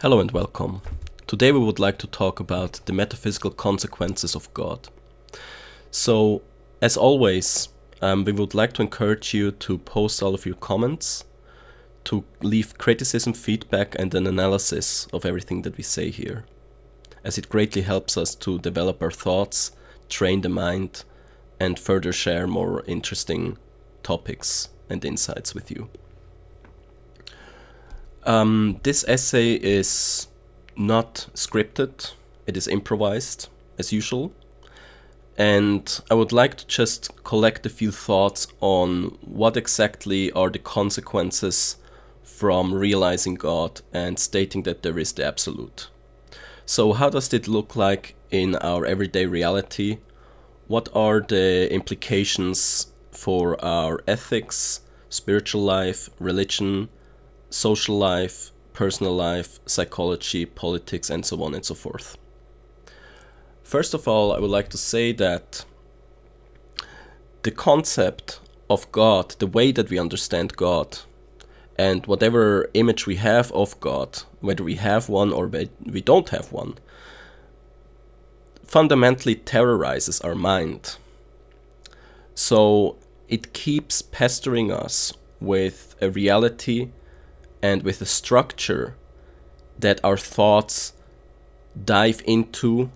Hello and welcome. Today we would like to talk about the metaphysical consequences of God. So, as always, we would like to encourage you to post all of your comments, to leave criticism, feedback, and an analysis of everything that we say here, as it greatly helps us to develop our thoughts, train the mind, and further share more interesting topics and insights with you. This essay is not scripted, it is improvised, as usual. And I would like to just collect a few thoughts on what exactly are the consequences from realizing God and stating that there is the absolute. So how does it look like in our everyday reality? What are the implications for our ethics, spiritual life, religion, social life, personal life, psychology, politics, and so on and so forth? First of all, I would like to say that the concept of God, the way that we understand God, and whatever image we have of God, whether we have one or we don't have one, fundamentally terrorizes our mind. So it keeps pestering us with a reality and with a structure that our thoughts dive into,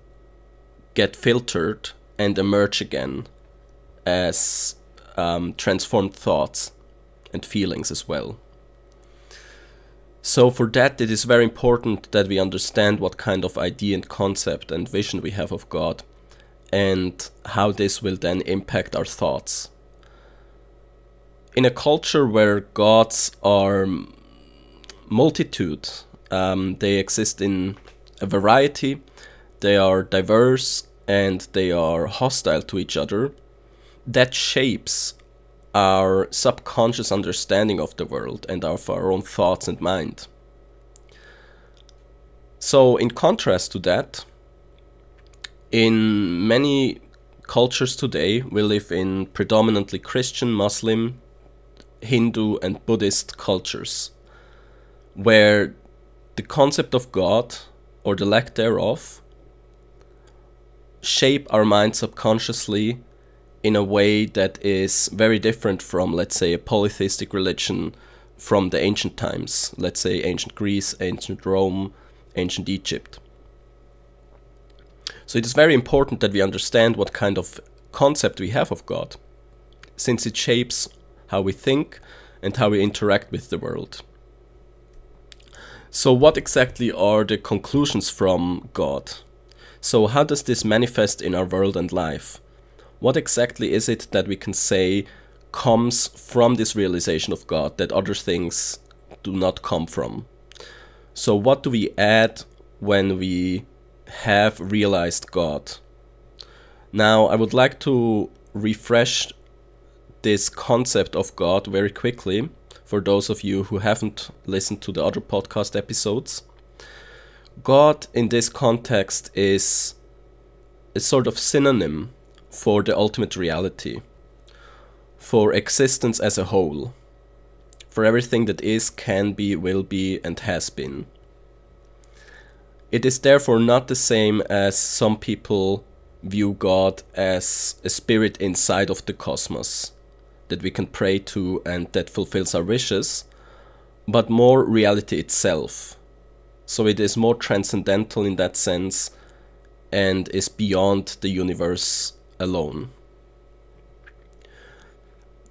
get filtered, and emerge again as transformed thoughts and feelings as well. So for that, it is very important that we understand what kind of idea and concept and vision we have of God, and how this will then impact our thoughts. In a culture where gods are multitude, they exist in a variety, they are diverse, and they are hostile to each other, that shapes our subconscious understanding of the world and of our own thoughts and mind. So in contrast to that, in many cultures today, we live in predominantly Christian, Muslim, Hindu, and Buddhist cultures, where the concept of God, or the lack thereof, shape our mind subconsciously in a way that is very different from, let's say, a polytheistic religion from the ancient times, let's say ancient Greece, ancient Rome, ancient Egypt. So it is very important that we understand what kind of concept we have of God, since it shapes how we think and how we interact with the world. So what exactly are the conclusions from God? So how does this manifest in our world and life? What exactly is it that we can say comes from this realization of God that other things do not come from? So what do we add when we have realized God? Now, I would like to refresh this concept of God very quickly for those of you who haven't listened to the other podcast episodes. God in this context is a sort of synonym for the ultimate reality, for existence as a whole, for everything that is, can be, will be, and has been. It is therefore not the same as some people view God as a spirit inside of the cosmos that we can pray to and that fulfills our wishes, but more reality itself. So it is more transcendental in that sense and is beyond the universe alone.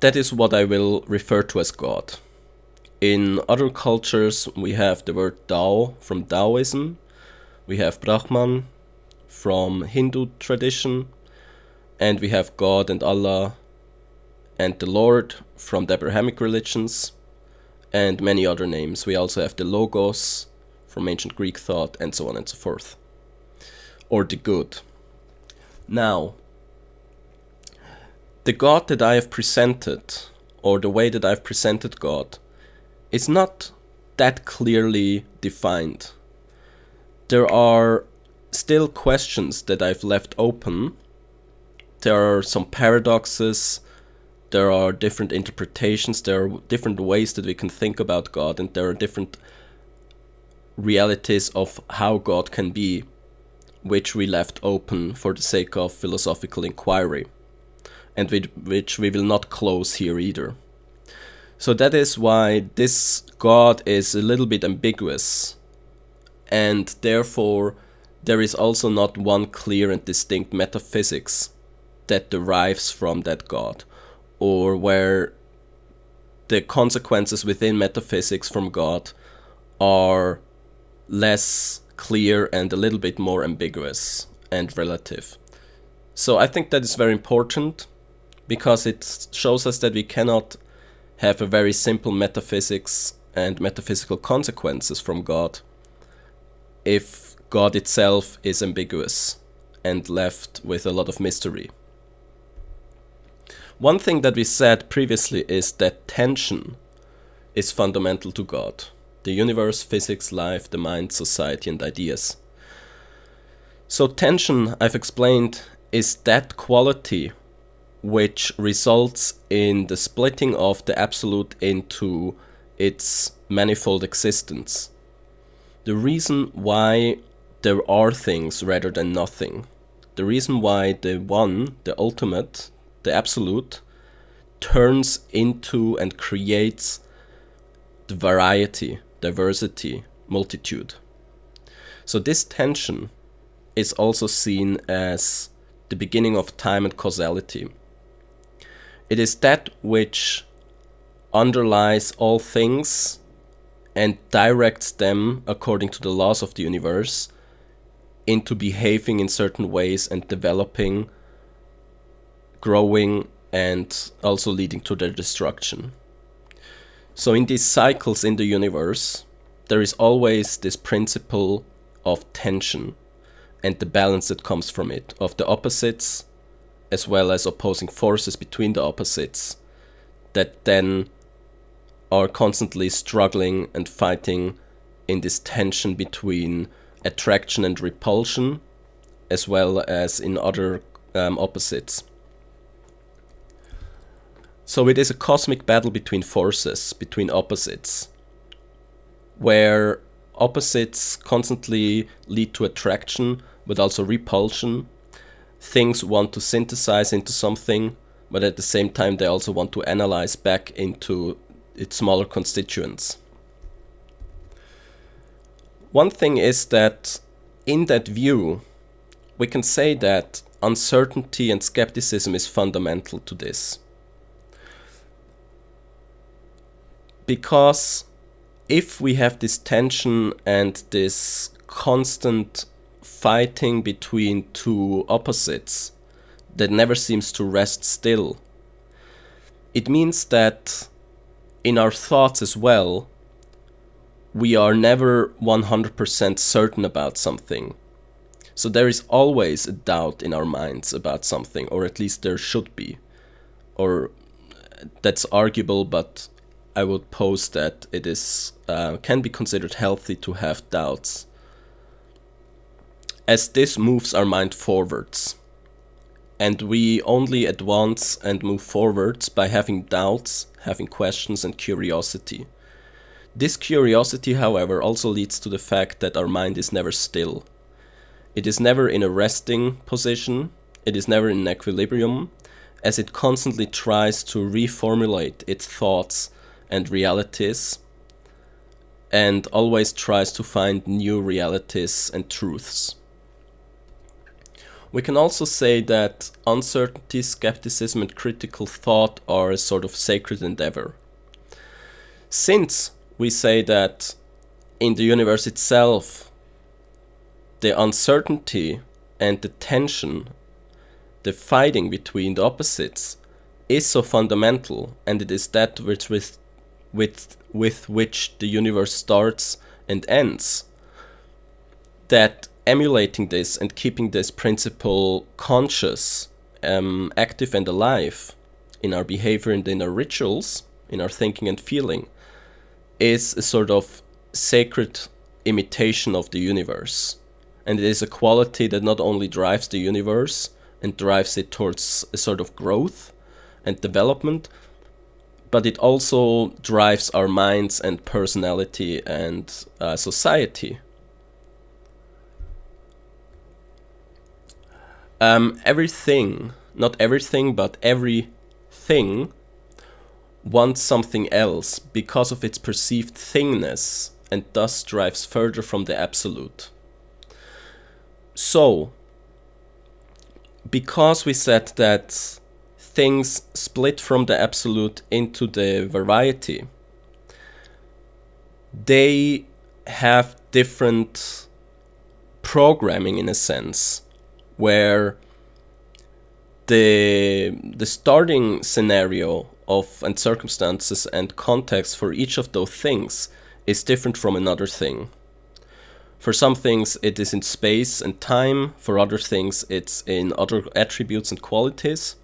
That is what I will refer to as God. In other cultures, we have the word Tao from Taoism, we have Brahman from Hindu tradition, and we have God and Allah and the Lord from the Abrahamic religions, and many other names. We also have the Logos from ancient Greek thought, and so on and so forth. Or the good. Now, the God that I have presented, or the way that I've presented God, is not that clearly defined. There are still questions that I've left open. There are some paradoxes, there are different interpretations, there are different ways that we can think about God, and there are different realities of how God can be, which we left open for the sake of philosophical inquiry, and which we will not close here either. So that is why this God is a little bit ambiguous, and therefore there is also not one clear and distinct metaphysics that derives from that God, or where the consequences within metaphysics from God are less clear and a little bit more ambiguous and relative. So I think that is very important, because it shows us that we cannot have a very simple metaphysics and metaphysical consequences from God if God itself is ambiguous and left with a lot of mystery. One thing that we said previously is that tension is fundamental to God. The universe, physics, life, the mind, society, and ideas. So tension, I've explained, is that quality which results in the splitting of the absolute into its manifold existence. The reason why there are things rather than nothing. The reason why the one, the ultimate, the absolute, turns into and creates the variety, diversity, multitude. So this tension is also seen as the beginning of time and causality. It is that which underlies all things and directs them, according to the laws of the universe, into behaving in certain ways and developing, growing, and also leading to their destruction. So in these cycles in the universe, there is always this principle of tension and the balance that comes from it, of the opposites as well as opposing forces between the opposites that then are constantly struggling and fighting in this tension between attraction and repulsion, as well as in other opposites. So it is a cosmic battle between forces, between opposites, where opposites constantly lead to attraction, but also repulsion. Things want to synthesize into something, but at the same time they also want to analyze back into its smaller constituents. One thing is that in that view, we can say that uncertainty and skepticism is fundamental to this. Because if we have this tension and this constant fighting between two opposites that never seems to rest still, it means that in our thoughts as well, we are never 100% certain about something. So there is always a doubt in our minds about something, or at least there should be. Or that's arguable, but I would pose that it is can be considered healthy to have doubts, as this moves our mind forwards. And we only advance and move forwards by having doubts, having questions and curiosity. This curiosity, however, also leads to the fact that our mind is never still. It is never in a resting position, it is never in equilibrium, as it constantly tries to reformulate its thoughts and realities, and always tries to find new realities and truths. We can also say that uncertainty, skepticism, and critical thought are a sort of sacred endeavor. Since we say that in the universe itself, the uncertainty and the tension, the fighting between the opposites, is so fundamental, and it is that with which the universe starts and ends, that emulating this and keeping this principle conscious, active and alive in our behavior and in our rituals, in our thinking and feeling, is a sort of sacred imitation of the universe. And it is a quality that not only drives the universe and drives it towards a sort of growth and development, but it also drives our minds and personality and society. Everything, not everything, but everything wants something else because of its perceived thingness, and thus drives further from the absolute. So, because we said that things split from the absolute into the variety, they have different programming in a sense, where the starting scenario of and circumstances and context for each of those things is different from another thing. For some things it is in space and time, for other things it's in other attributes and qualities.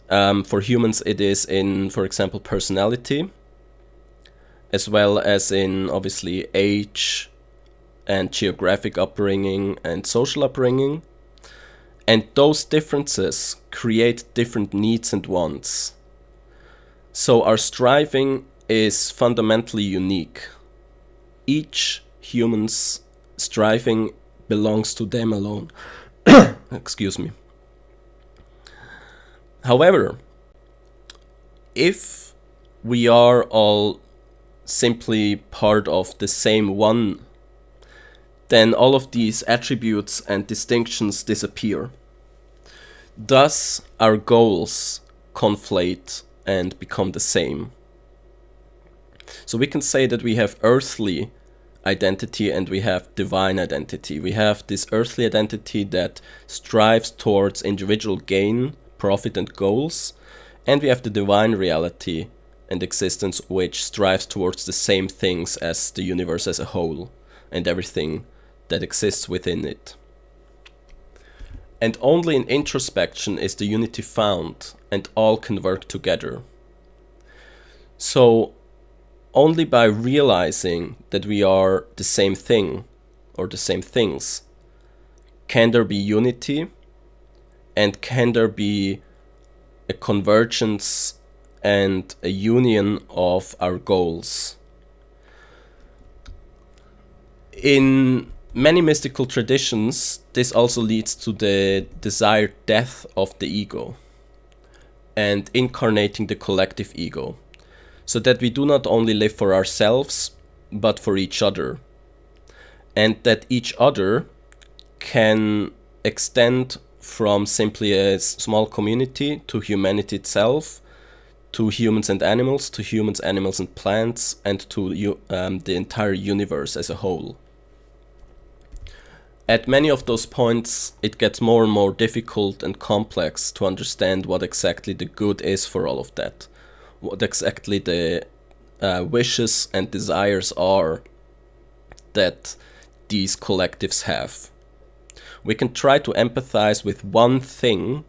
For humans it is in, for example, personality, as well as in obviously age and geographic upbringing and social upbringing. And those differences create different needs and wants. So our striving is fundamentally unique. Each human's striving belongs to them alone. Excuse me. However, if we are all simply part of the same one, then all of these attributes and distinctions disappear. Thus, our goals conflate and become the same. So we can say that we have earthly identity and we have divine identity. We have this earthly identity that strives towards individual gain, profit and goals, and we have the divine reality and existence which strives towards the same things as the universe as a whole and everything that exists within it. And only in introspection is the unity found, and all can work together. So only by realizing that we are the same thing or the same things can there be unity, and can there be a convergence and a union of our goals. In many mystical traditions, this also leads to the desired death of the ego and incarnating the collective ego, so that we do not only live for ourselves, but for each other, and that each other can extend from simply a small community to humanity itself, to humans and animals, to humans, animals and plants, and to the entire universe as a whole. At many of those points, it gets more and more difficult and complex to understand what exactly the good is for all of that, what exactly the wishes and desires are that these collectives have. We can try to empathize with one thing,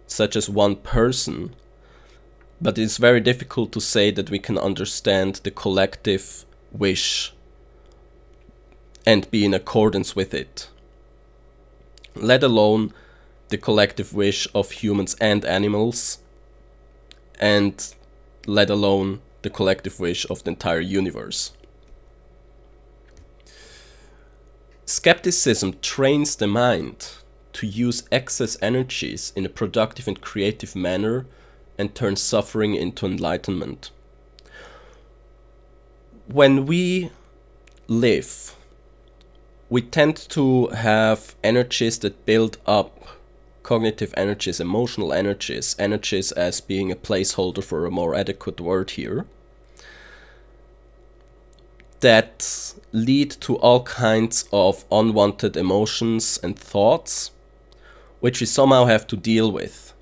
such as one person, but it's very difficult to say that we can understand the collective wish and be in accordance with it, let alone the collective wish of humans and animals, and let alone the collective wish of the entire universe. Skepticism trains the mind to use excess energies in a productive and creative manner and turns suffering into enlightenment. When we live, we tend to have energies that build up, cognitive energies, emotional energies, energies as being a placeholder for a more adequate word here, that lead to all kinds of unwanted emotions and thoughts, which we somehow have to deal with.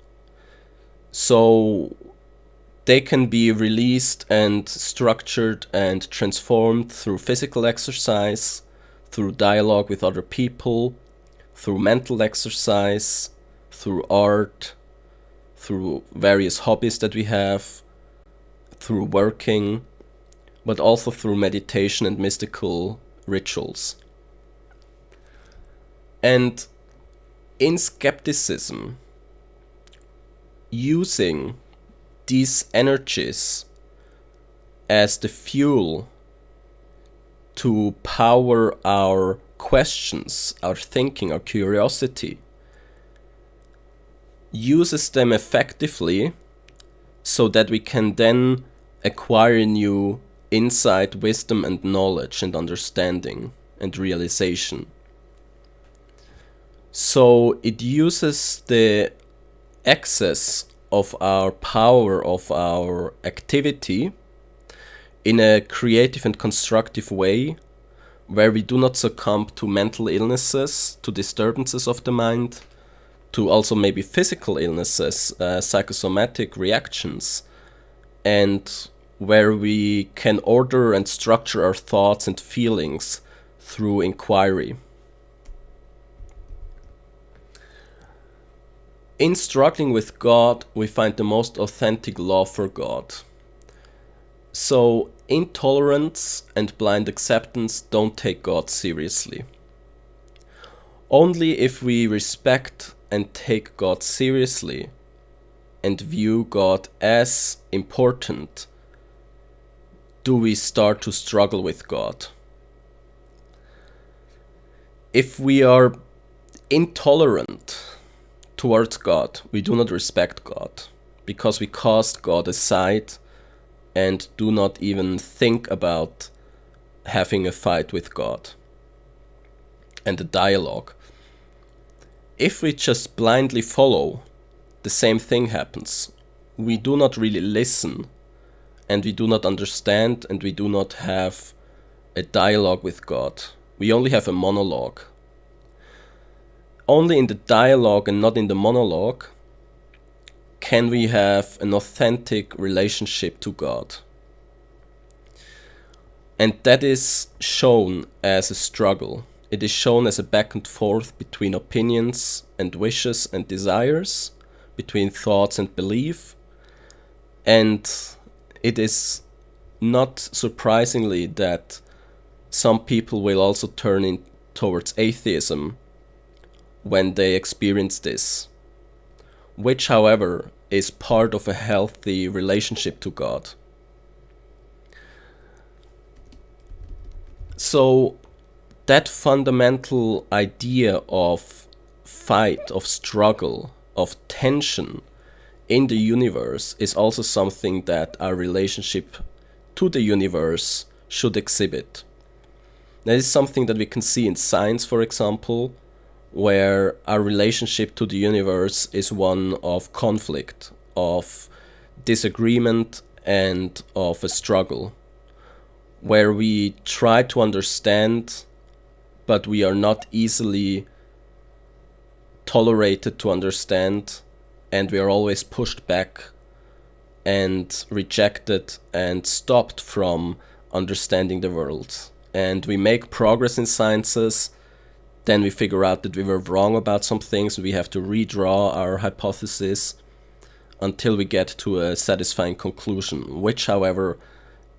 So they can be released and structured and transformed through physical exercise, through dialogue with other people, through mental exercise, through art, through various hobbies that we have, through working, but also through meditation and mystical rituals. And in skepticism, using these energies as the fuel to power our questions, our thinking, our curiosity, uses them effectively so that we can then acquire new insight, wisdom, and knowledge, and understanding, and realization. So it uses the excess of our power, of our activity, in a creative and constructive way, where we do not succumb to mental illnesses, to disturbances of the mind, to also maybe physical illnesses, psychosomatic reactions, and where we can order and structure our thoughts and feelings through inquiry. In struggling with God, we find the most authentic love for God. So, intolerance and blind acceptance don't take God seriously. Only if we respect and take God seriously and view God as important do we start to struggle with God. If we are intolerant towards God, we do not respect God, because we cast God aside and do not even think about having a fight with God and a dialogue. If we just blindly follow, the same thing happens. We do not really listen, and we do not understand, and we do not have a dialogue with God. We only have a monologue. Only in the dialogue and not in the monologue can we have an authentic relationship to God. And that is shown as a struggle. It is shown as a back and forth between opinions and wishes and desires, between thoughts and belief. And it is not surprisingly that some people will also turn in towards atheism when they experience this, which, however, is part of a healthy relationship to God. So that fundamental idea of fight, of struggle, of tension in the universe is also something that our relationship to the universe should exhibit. That is something that we can see in science, for example, where our relationship to the universe is one of conflict, of disagreement, and of a struggle, where we try to understand, but we are not easily tolerated to understand, and we are always pushed back and rejected and stopped from understanding the world. And we make progress in sciences, then we figure out that we were wrong about some things, we have to redraw our hypothesis until we get to a satisfying conclusion, which, however,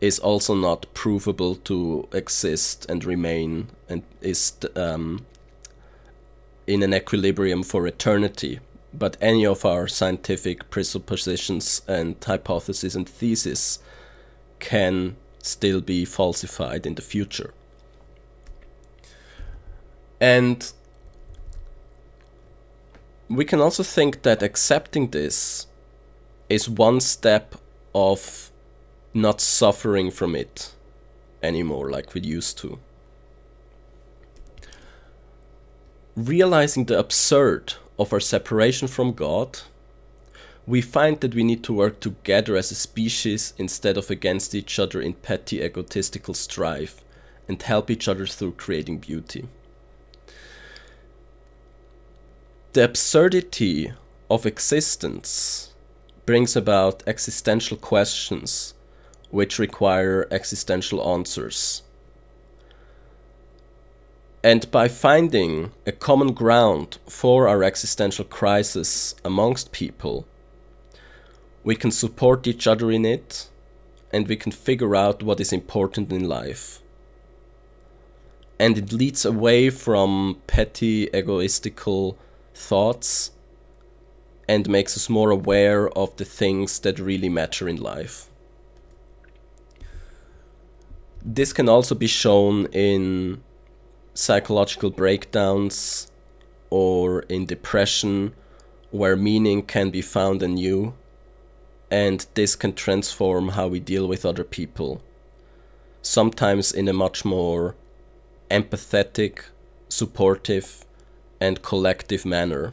is also not provable to exist and remain and is in an equilibrium for eternity. But any of our scientific presuppositions and hypotheses and theses can still be falsified in the future. And we can also think that accepting this is one step of not suffering from it anymore like we used to. Realizing the absurd of our separation from God, we find that we need to work together as a species instead of against each other in petty egotistical strife, and help each other through creating beauty. The absurdity of existence brings about existential questions which require existential answers. And by finding a common ground for our existential crisis amongst people, we can support each other in it, and we can figure out what is important in life. And it leads away from petty egoistical thoughts and makes us more aware of the things that really matter in life. This can also be shown in psychological breakdowns or in depression, where meaning can be found anew, and this can transform how we deal with other people, sometimes in a much more empathetic, supportive, and collective manner.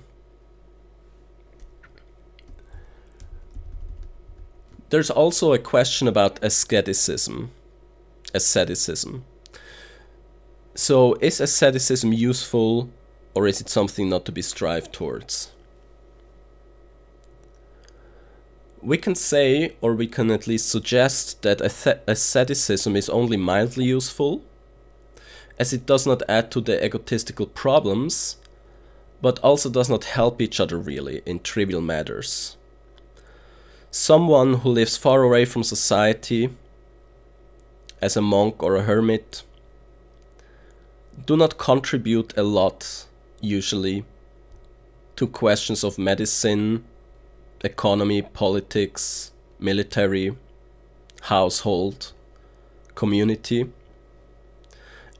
There's also a question about asceticism. So, is asceticism useful, or is it something not to be strived towards? We can say, or we can at least suggest, that asceticism is only mildly useful, as it does not add to the egotistical problems, but also does not help each other really in trivial matters. Someone who lives far away from society, as a monk or a hermit, do not contribute a lot, usually, to questions of medicine, economy, politics, military, household, community.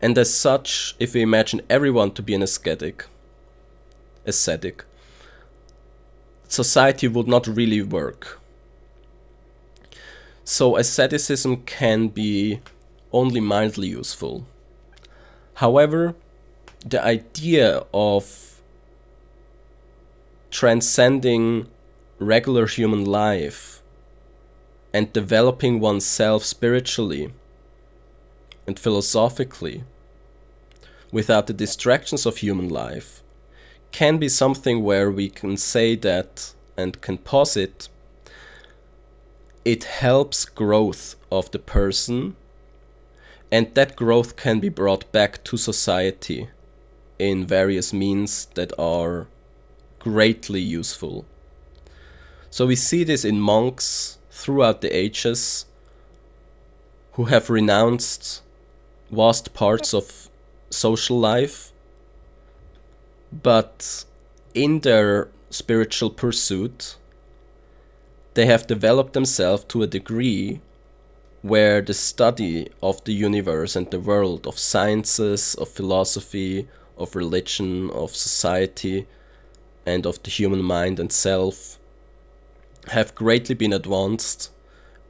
And as such, if we imagine everyone to be an ascetic, society would not really work. So asceticism can be only mildly useful. However, the idea of transcending regular human life and developing oneself spiritually and philosophically without the distractions of human life can be something where we can say that and can posit it helps growth of the person, and that growth can be brought back to society in various means that are greatly useful. So we see this in monks throughout the ages who have renounced vast parts of social life, but in their spiritual pursuit, they have developed themselves to a degree where the study of the universe and the world, of sciences, of philosophy, of religion, of society, and of the human mind and self have greatly been advanced,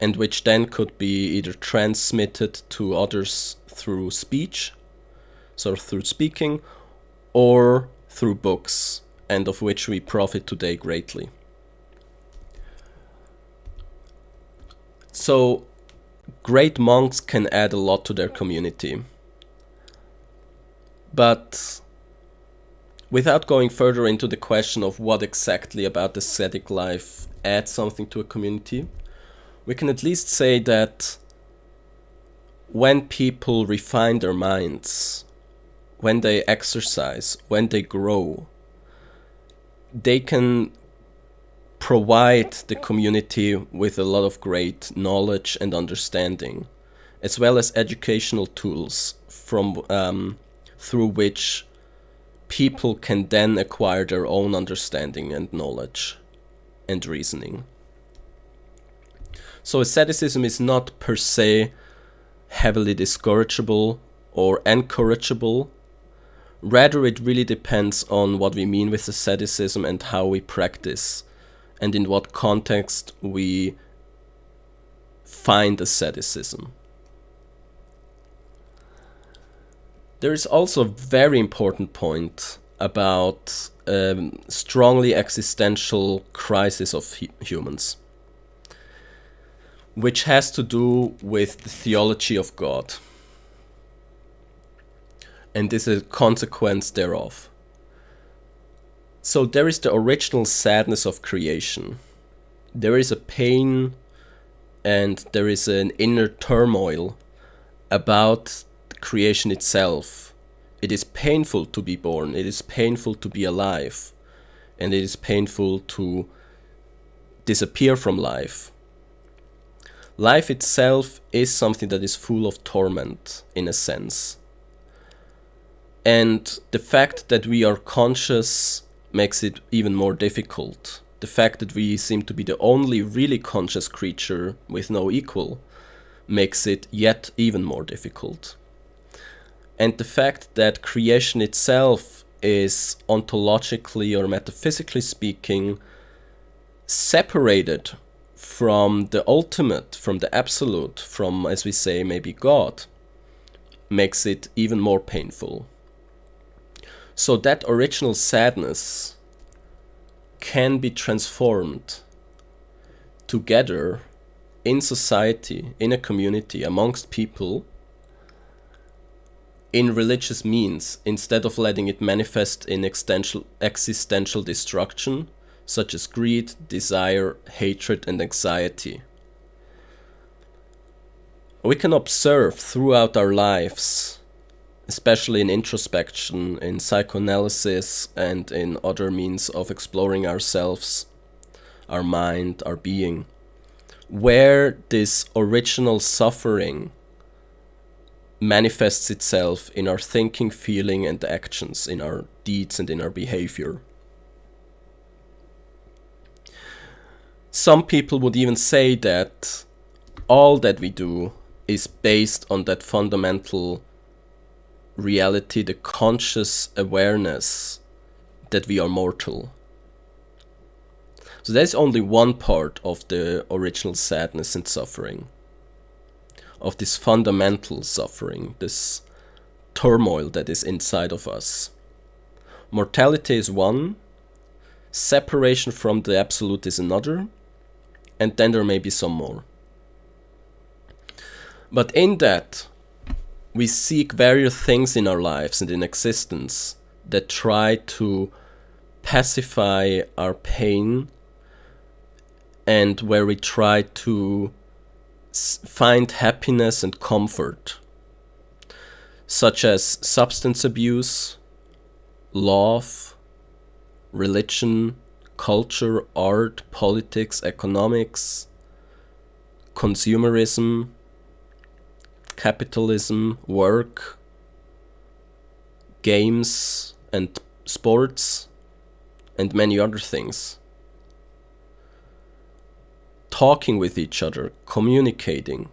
and which then could be either transmitted to others through speech, so through speaking, or through books, and of which we profit today greatly. So, great monks can add a lot to their community. But without going further into the question of what exactly about the ascetic life adds something to a community, we can at least say that when people refine their minds, when they exercise, when they grow, they can provide the community with a lot of great knowledge and understanding, as well as educational tools through which people can then acquire their own understanding and knowledge and reasoning. So asceticism is not per se heavily discourageable or encourageable. Rather, it really depends on what we mean with asceticism and how we practice, and in what context we find asceticism. There is also a very important point about strongly existential crisis of humans, which has to do with the theology of God, and is a consequence thereof. So there is the original sadness of creation. There is a pain and there is an inner turmoil about creation itself. It is painful to be born, it is painful to be alive, and it is painful to disappear from life. Life itself is something that is full of torment, in a sense. And the fact that we are conscious makes it even more difficult, the fact that we seem to be the only really conscious creature with no equal, makes it yet even more difficult. And the fact that creation itself is ontologically or metaphysically speaking separated from the ultimate, from the absolute, from, as we say, maybe God, makes it even more painful. So that original sadness can be transformed together in society, in a community, amongst people, in religious means, instead of letting it manifest in existential destruction, such as greed, desire, hatred, and anxiety. We can observe throughout our lives, especially in introspection, in psychoanalysis, and in other means of exploring ourselves, our mind, our being, where this original suffering manifests itself in our thinking, feeling, and actions, in our deeds and in our behavior. Some people would even say that all that we do is based on that fundamental reality, the conscious awareness that we are mortal. So there's only one part of the original sadness and suffering, of this fundamental suffering, this turmoil that is inside of us. Mortality is one, separation from the absolute is another, and then there may be some more. But in that, we seek various things in our lives and in existence that try to pacify our pain, and where we try to find happiness and comfort, such as substance abuse, love, religion, culture, art, politics, economics, consumerism, capitalism, work, games and sports, and many other things. Talking with each other, communicating,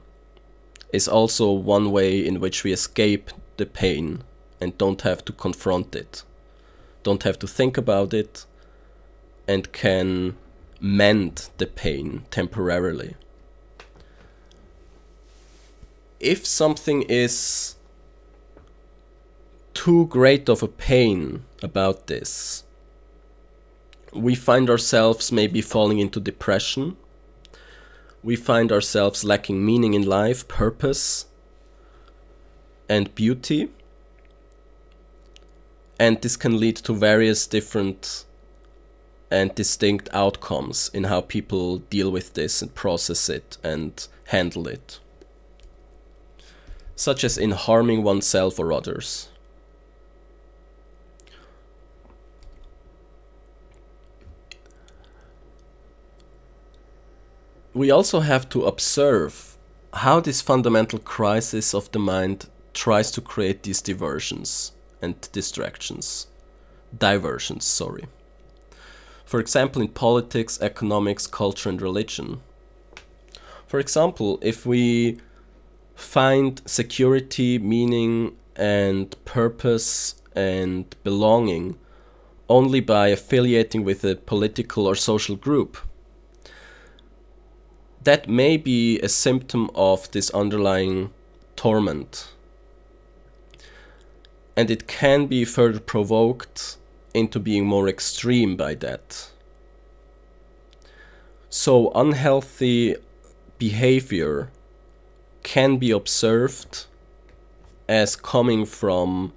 is also one way in which we escape the pain and don't have to confront it, don't have to think about it, and can mend the pain temporarily. If something is too great of a pain about this, we find ourselves maybe falling into depression. We find ourselves lacking meaning in life, purpose, and beauty. And this can lead to various different and distinct outcomes in how people deal with this and process it and handle it, such as in harming oneself or others. We also have to observe how this fundamental crisis of the mind tries to create these diversions. For example, in politics, economics, culture, and religion. For example, if we find security, meaning, and purpose and belonging only by affiliating with a political or social group, that may be a symptom of this underlying torment. And it can be further provoked into being more extreme by that. So unhealthy behavior can be observed as coming from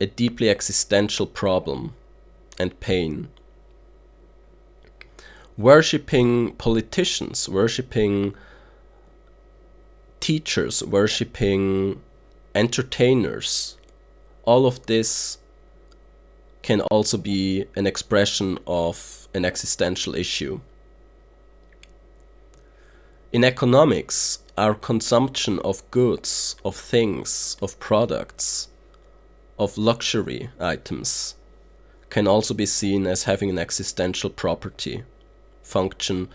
a deeply existential problem and pain. Worshipping politicians, worshipping teachers, worshipping entertainers, all of this can also be an expression of an existential issue. In economics, our consumption of goods, of things, of products, of luxury items can also be seen as having an existential property function,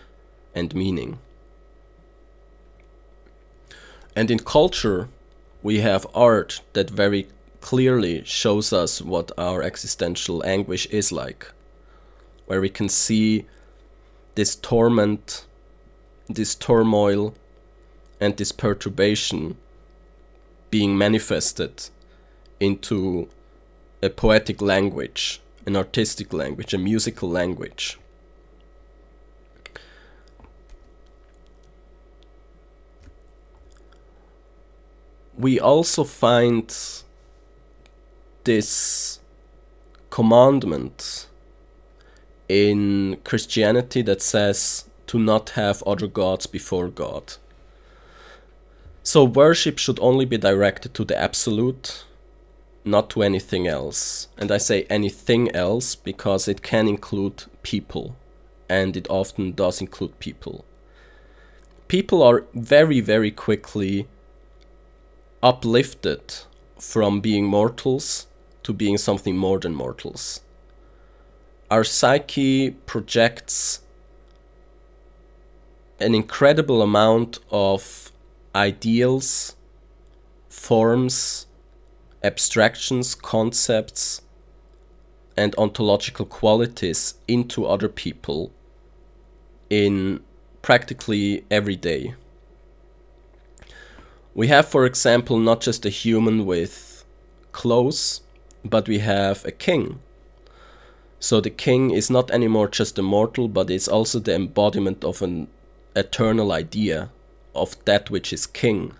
and meaning. And in culture, we have art that very clearly shows us what our existential anguish is like, where we can see this torment, this turmoil, and this perturbation being manifested into a poetic language, an artistic language, a musical language. We also find this commandment in Christianity that says to not have other gods before God. So worship should only be directed to the absolute, not to anything else. And I say anything else because it can include people, and it often does include people. People are very, very quickly uplifted from being mortals to being something more than mortals. Our psyche projects an incredible amount of ideals, forms, abstractions, concepts, and ontological qualities into other people in practically every day. We have, for example, not just a human with clothes, but we have a king. So the king is not anymore just a mortal, but is also the embodiment of an eternal idea of that which is king.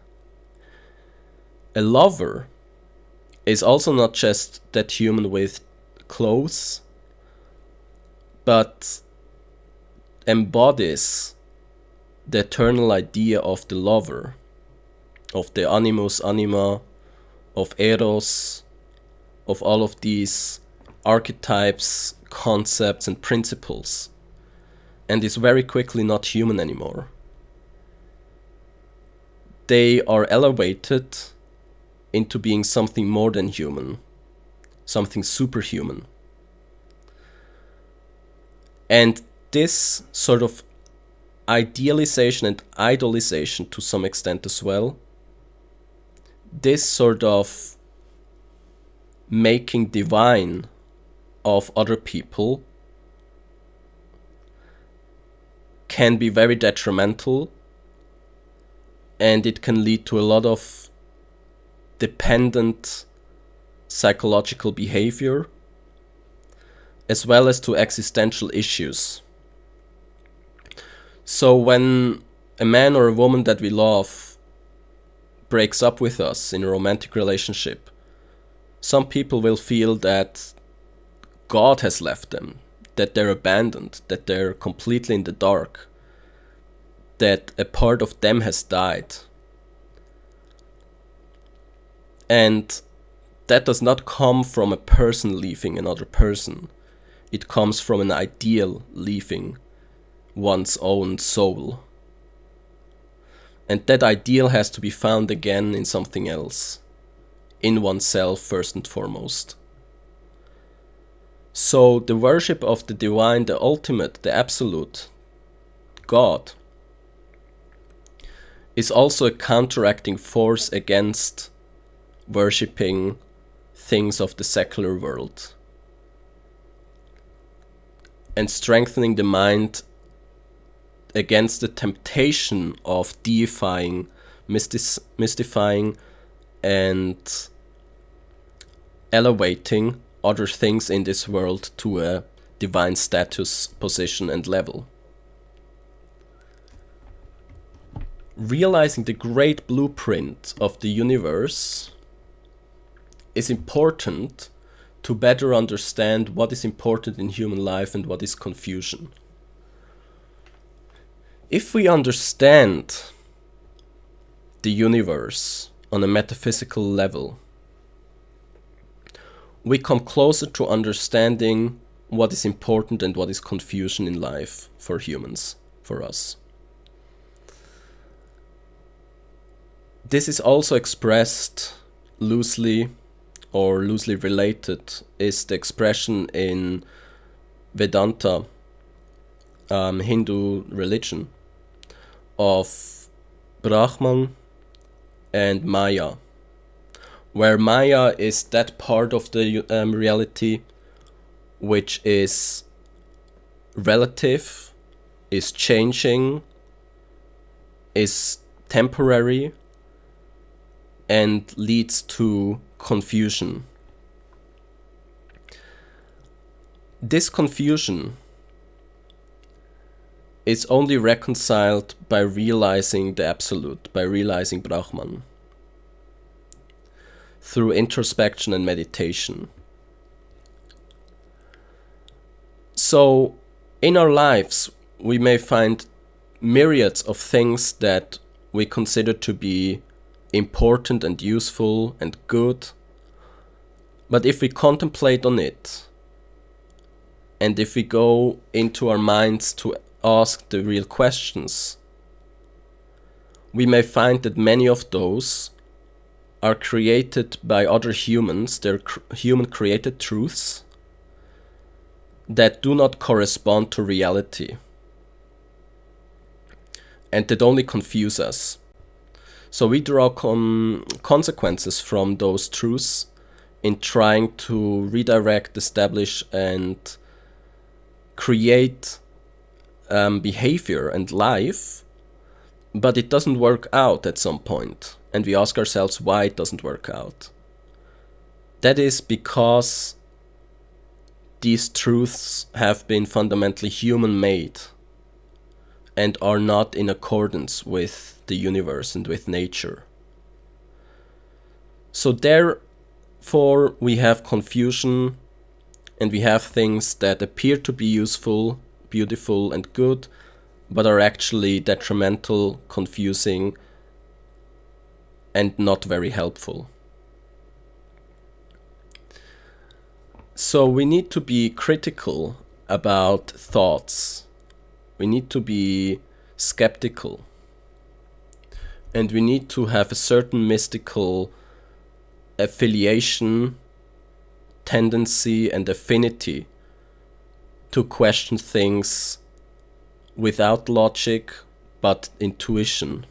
A lover is also not just that human with clothes, but embodies the eternal idea of the lover, of the animus anima, of eros, of all of these archetypes, concepts, and principles, and is very quickly not human anymore. They are elevated into being something more than human, something superhuman. And this sort of idealization and idolization to some extent as well, this sort of making divine of other people can be very detrimental, and it can lead to a lot of dependent psychological behavior, as well as to existential issues. So when a man or a woman that we love breaks up with us in a romantic relationship, some people will feel that God has left them, that they're abandoned, that they're completely in the dark, that a part of them has died. And that does not come from a person leaving another person. It comes from an ideal leaving one's own soul. And that ideal has to be found again in something else, in oneself first and foremost. So the worship of the divine, the ultimate, the absolute, God, is also a counteracting force against worshipping things of the secular world, and strengthening the mind against the temptation of deifying, mystifying, and elevating other things in this world to a divine status, position, and level. Realizing the great blueprint of the universe is important to better understand what is important in human life and what is confusion. If we understand the universe on a metaphysical level, we come closer to understanding what is important and what is confusion in life for humans, for us. This is also expressed loosely, or loosely related, is the expression in Vedanta Hindu religion of Brahman and Maya, where Maya is that part of the reality which is relative, is changing, is temporary, and leads to confusion. This confusion is only reconciled by realizing the Absolute, by realizing Brahman, through introspection and meditation. So, in our lives, we may find myriads of things that we consider to be important and useful and good, but if we contemplate on it, and if we go into our minds to ask the real questions, we may find that many of those are created by other humans, they're human created truths that do not correspond to reality and that only confuse us. So we draw consequences from those truths in trying to redirect, establish, and create behavior and life, but it doesn't work out at some point, and we ask ourselves why it doesn't work out. That is because these truths have been fundamentally human-made and are not in accordance with the universe and with nature. So therefore we have confusion, and we have things that appear to be useful, beautiful, and good, but are actually detrimental, confusing, and not very helpful. So we need to be critical about thoughts. We need to be skeptical. And we need to have a certain mystical affiliation, tendency, and affinity to question things without logic, but intuition.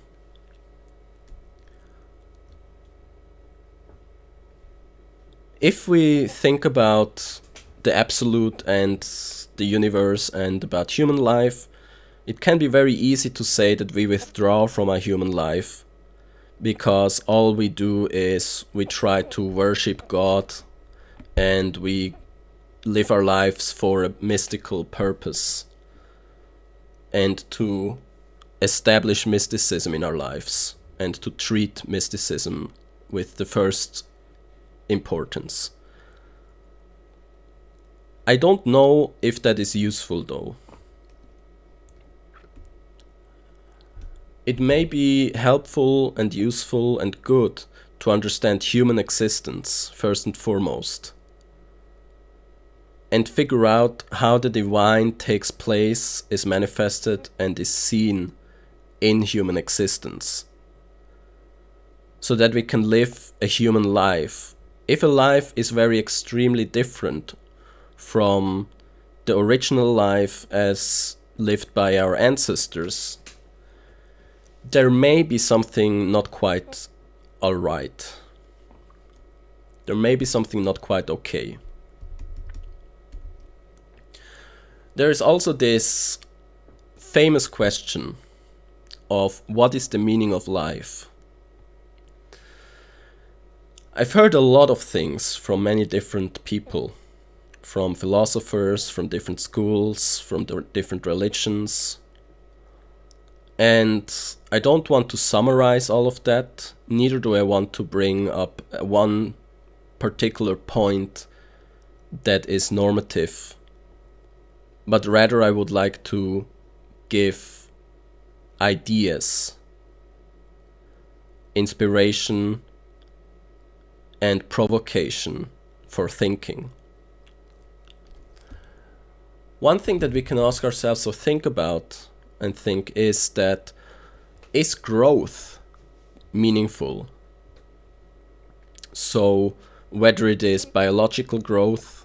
If we think about the Absolute and the universe and about human life, it can be very easy to say that we withdraw from our human life because all we do is we try to worship God and we live our lives for a mystical purpose and to establish mysticism in our lives and to treat mysticism with the first importance. I don't know if that is useful though. It may be helpful and useful and good to understand human existence first and foremost, and figure out how the divine takes place, is manifested, and is seen in human existence, so that we can live a human life. If a life is very extremely different from the original life as lived by our ancestors, there may be something not quite alright. There may be something not quite okay. There is also this famous question of what is the meaning of life? I've heard a lot of things from many different people, from philosophers, from different schools, from different religions. And I don't want to summarize all of that, neither do I want to bring up one particular point that is normative, but rather I would like to give ideas, inspiration, and provocation for thinking. One thing that we can ask ourselves or think about and think is that, is growth meaningful? So whether it is biological growth,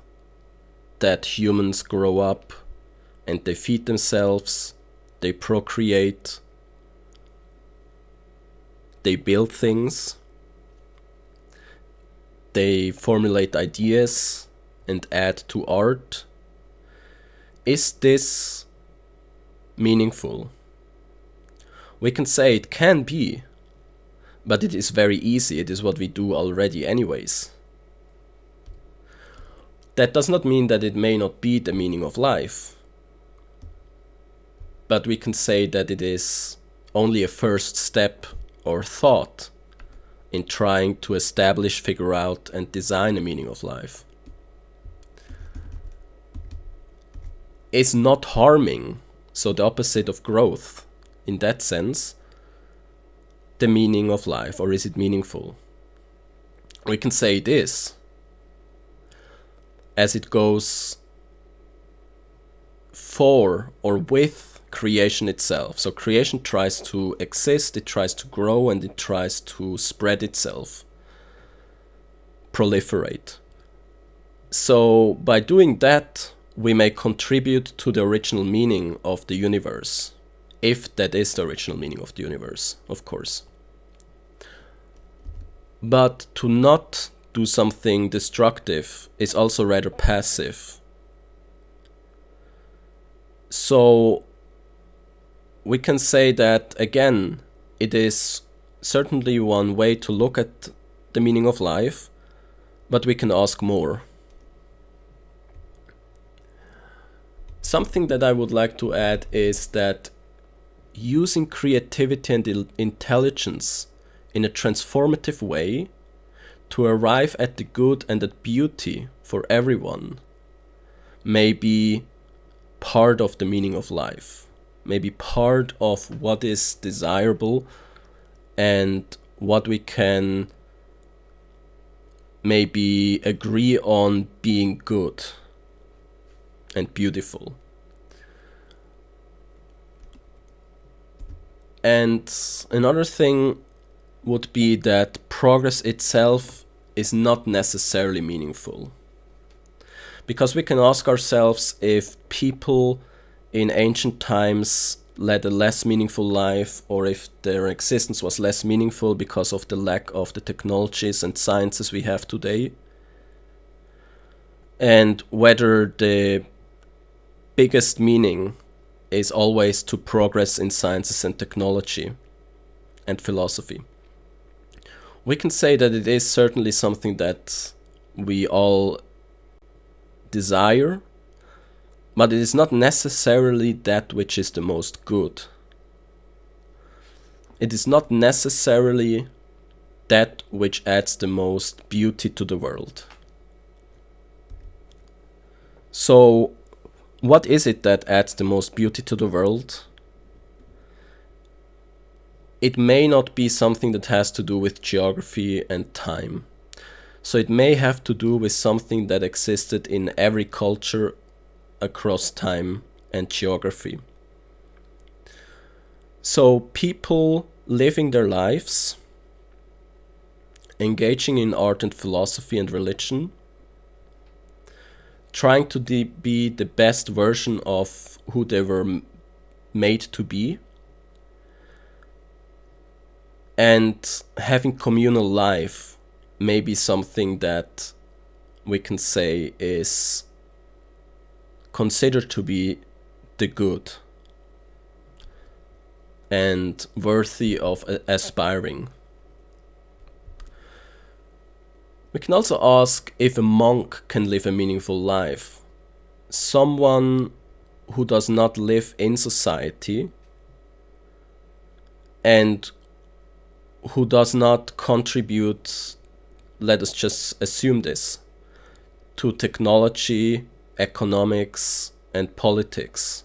that humans grow up and they feed themselves, they procreate, they build things, they formulate ideas and add to art. Is this meaningful? We can say it can be, but it is very easy. It is what we do already anyways. That does not mean that it may not be the meaning of life, but we can say that it is only a first step or thought in trying to establish, figure out, and design a meaning of life. Is not harming, so the opposite of growth, in that sense, the meaning of life, or is it meaningful? We can say it is, as it goes for or with creation itself. So creation tries to exist, it tries to grow, and it tries to spread itself, proliferate. So by doing that, we may contribute to the original meaning of the universe, if that is the original meaning of the universe, of course. But to not do something destructive is also rather passive. So we can say that, again, it is certainly one way to look at the meaning of life, but we can ask more. Something that I would like to add is that using creativity and intelligence in a transformative way to arrive at the good and at beauty for everyone may be part of the meaning of life, may be part of what is desirable and what we can maybe agree on being good and beautiful. And another thing would be that progress itself is not necessarily meaningful. Because we can ask ourselves if people in ancient times led a less meaningful life, or if their existence was less meaningful because of the lack of the technologies and sciences we have today, and whether the biggest meaning is always to progress in sciences and technology and philosophy. We can say that it is certainly something that we all desire, but it is not necessarily that which is the most good. It is not necessarily that which adds the most beauty to the world. So, what is it that adds the most beauty to the world? It may not be something that has to do with geography and time. So it may have to do with something that existed in every culture across time and geography. So people living their lives, engaging in art and philosophy and religion, trying to be the best version of who they were made to be, and having communal life may be something that we can say is considered to be the good and worthy of aspiring. We can also ask if a monk can live a meaningful life. Someone who does not live in society and who does not contribute, let us just assume this, to technology, economics, and politics.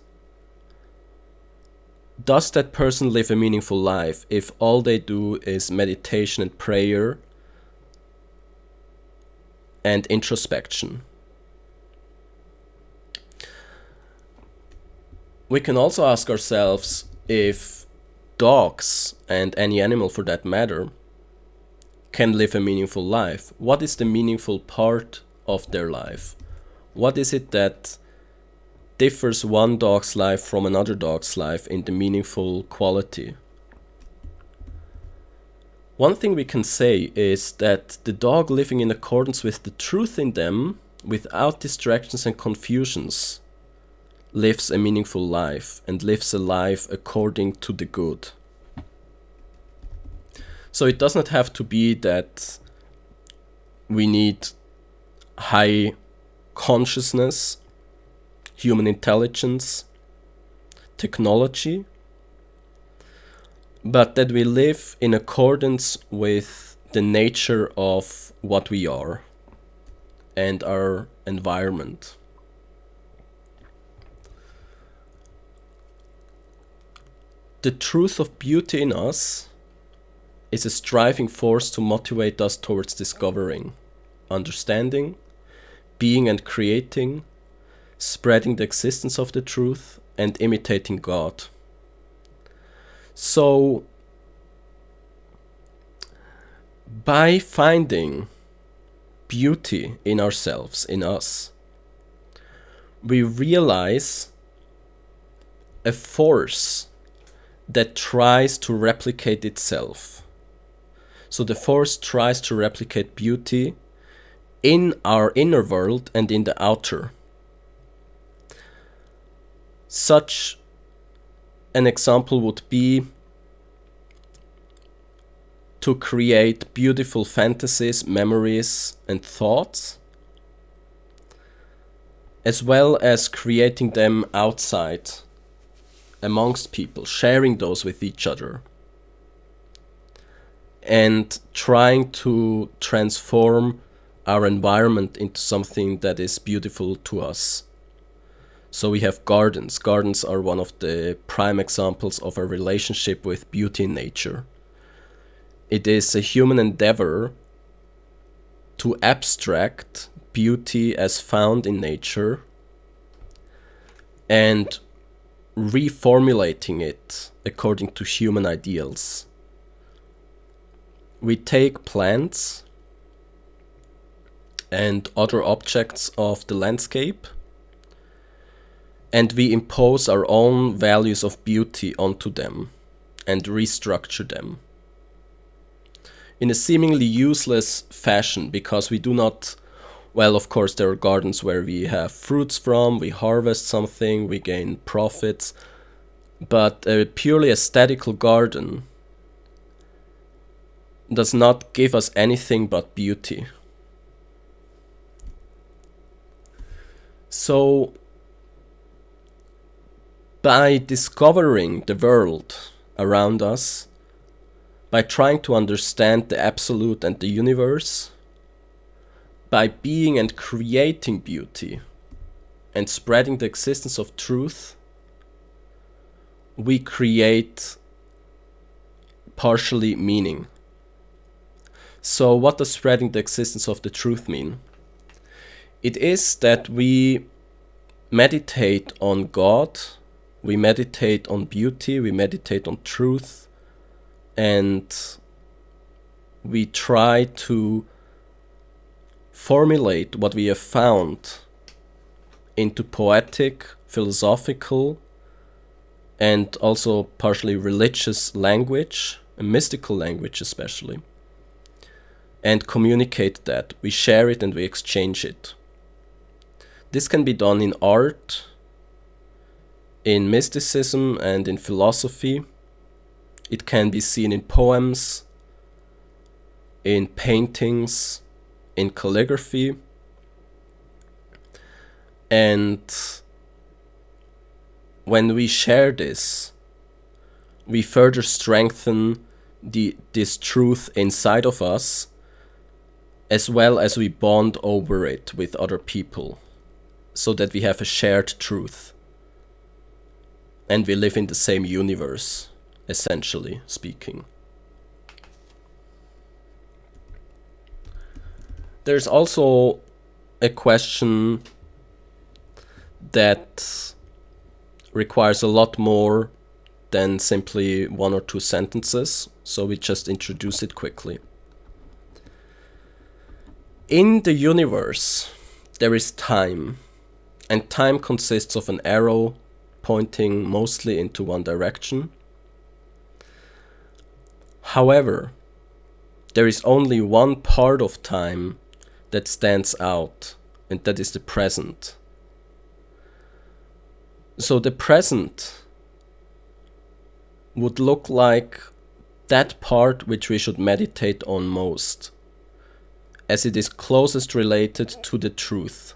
Does that person live a meaningful life if all they do is meditation and prayer and introspection? We can also ask ourselves if dogs, and any animal for that matter, can live a meaningful life. What is the meaningful part of their life? What is it that differs one dog's life from another dog's life in the meaningful quality. One thing we can say is that the dog living in accordance with the truth in them, without distractions and confusions, lives a meaningful life and lives a life according to the good. So it does not have to be that we need high consciousness, human intelligence, technology, but that we live in accordance with the nature of what we are and our environment. The truth of beauty in us is a striving force to motivate us towards discovering, understanding, being and creating, spreading the existence of the truth, and imitating God. So, by finding beauty in ourselves, in us, we realize a force that tries to replicate itself. So the force tries to replicate beauty in our inner world and in the outer. Such an example would be to create beautiful fantasies, memories, and thoughts, as well as creating them outside, amongst people, sharing those with each other, and trying to transform our environment into something that is beautiful to us. So we have gardens. Gardens are one of the prime examples of a relationship with beauty in nature. It is a human endeavor to abstract beauty as found in nature and reformulating it according to human ideals. We take plants and other objects of the landscape and we impose our own values of beauty onto them and restructure them in a seemingly useless fashion, because we do not, well, of course there are gardens where we have fruits from, we harvest something, we gain profits, but a purely aesthetical garden does not give us anything but beauty. So, by discovering the world around us, by trying to understand the absolute and the universe, by being and creating beauty and spreading the existence of truth, we create partially meaning. So what does spreading the existence of the truth mean? It is that we meditate on God, we meditate on beauty, we meditate on truth, and we try to formulate what we have found into poetic, philosophical, and also partially religious language, a mystical language especially, and communicate that. We share it and we exchange it. This can be done in art, in mysticism, and in philosophy. It can be seen in poems, in paintings, in calligraphy, and when we share this, we further strengthen this truth inside of us, as well as we bond over it with other people, so that we have a shared truth and we live in the same universe, essentially speaking. There's also a question that requires a lot more than simply one or two sentences, so we just introduce it quickly. In the universe, there is time. and time consists of an arrow pointing mostly into one direction. However, there is only one part of time that stands out, and that is the present. So the present would look like that part which we should meditate on most, as it is closest related to the truth.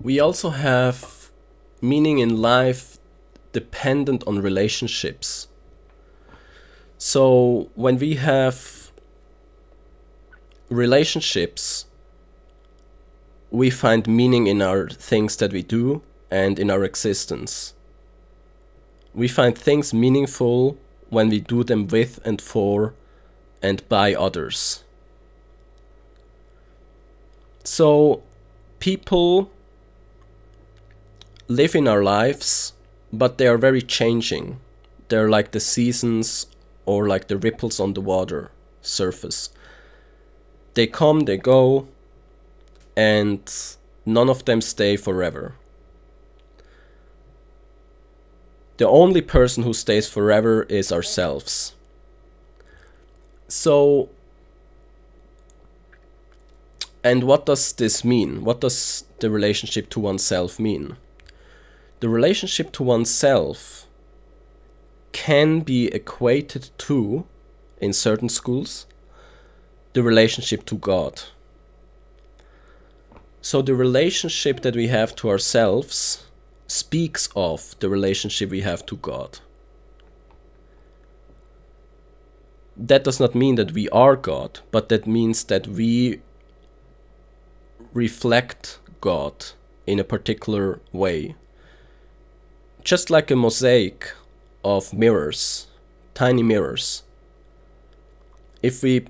We also have meaning in life dependent on relationships. So when we have relationships, we find meaning in our things that we do and in our existence. We find things meaningful when we do them with and for and by others. So people live in our lives, but they are very changing. They're like the seasons or like the ripples on the water surface. They come, they go, and none of them stay forever. The only person who stays forever is ourselves. So, and what does this mean? What does the relationship to oneself mean? The relationship to oneself can be equated to, in certain schools, the relationship to God. So the relationship that we have to ourselves speaks of the relationship we have to God. That does not mean that we are God, but that means that we reflect God in a particular way. Just like a mosaic of mirrors, tiny mirrors. If we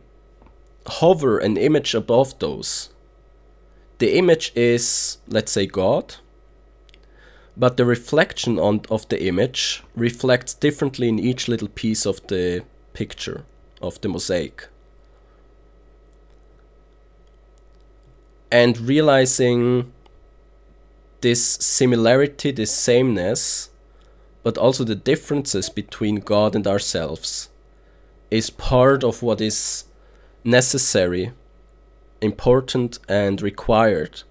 hover an image above those, the image is, let's say, God, but the reflection of the image reflects differently in each little piece of the picture, of the mosaic. And realizing this similarity, this sameness, but also the differences between God and ourselves is part of what is necessary, important, and required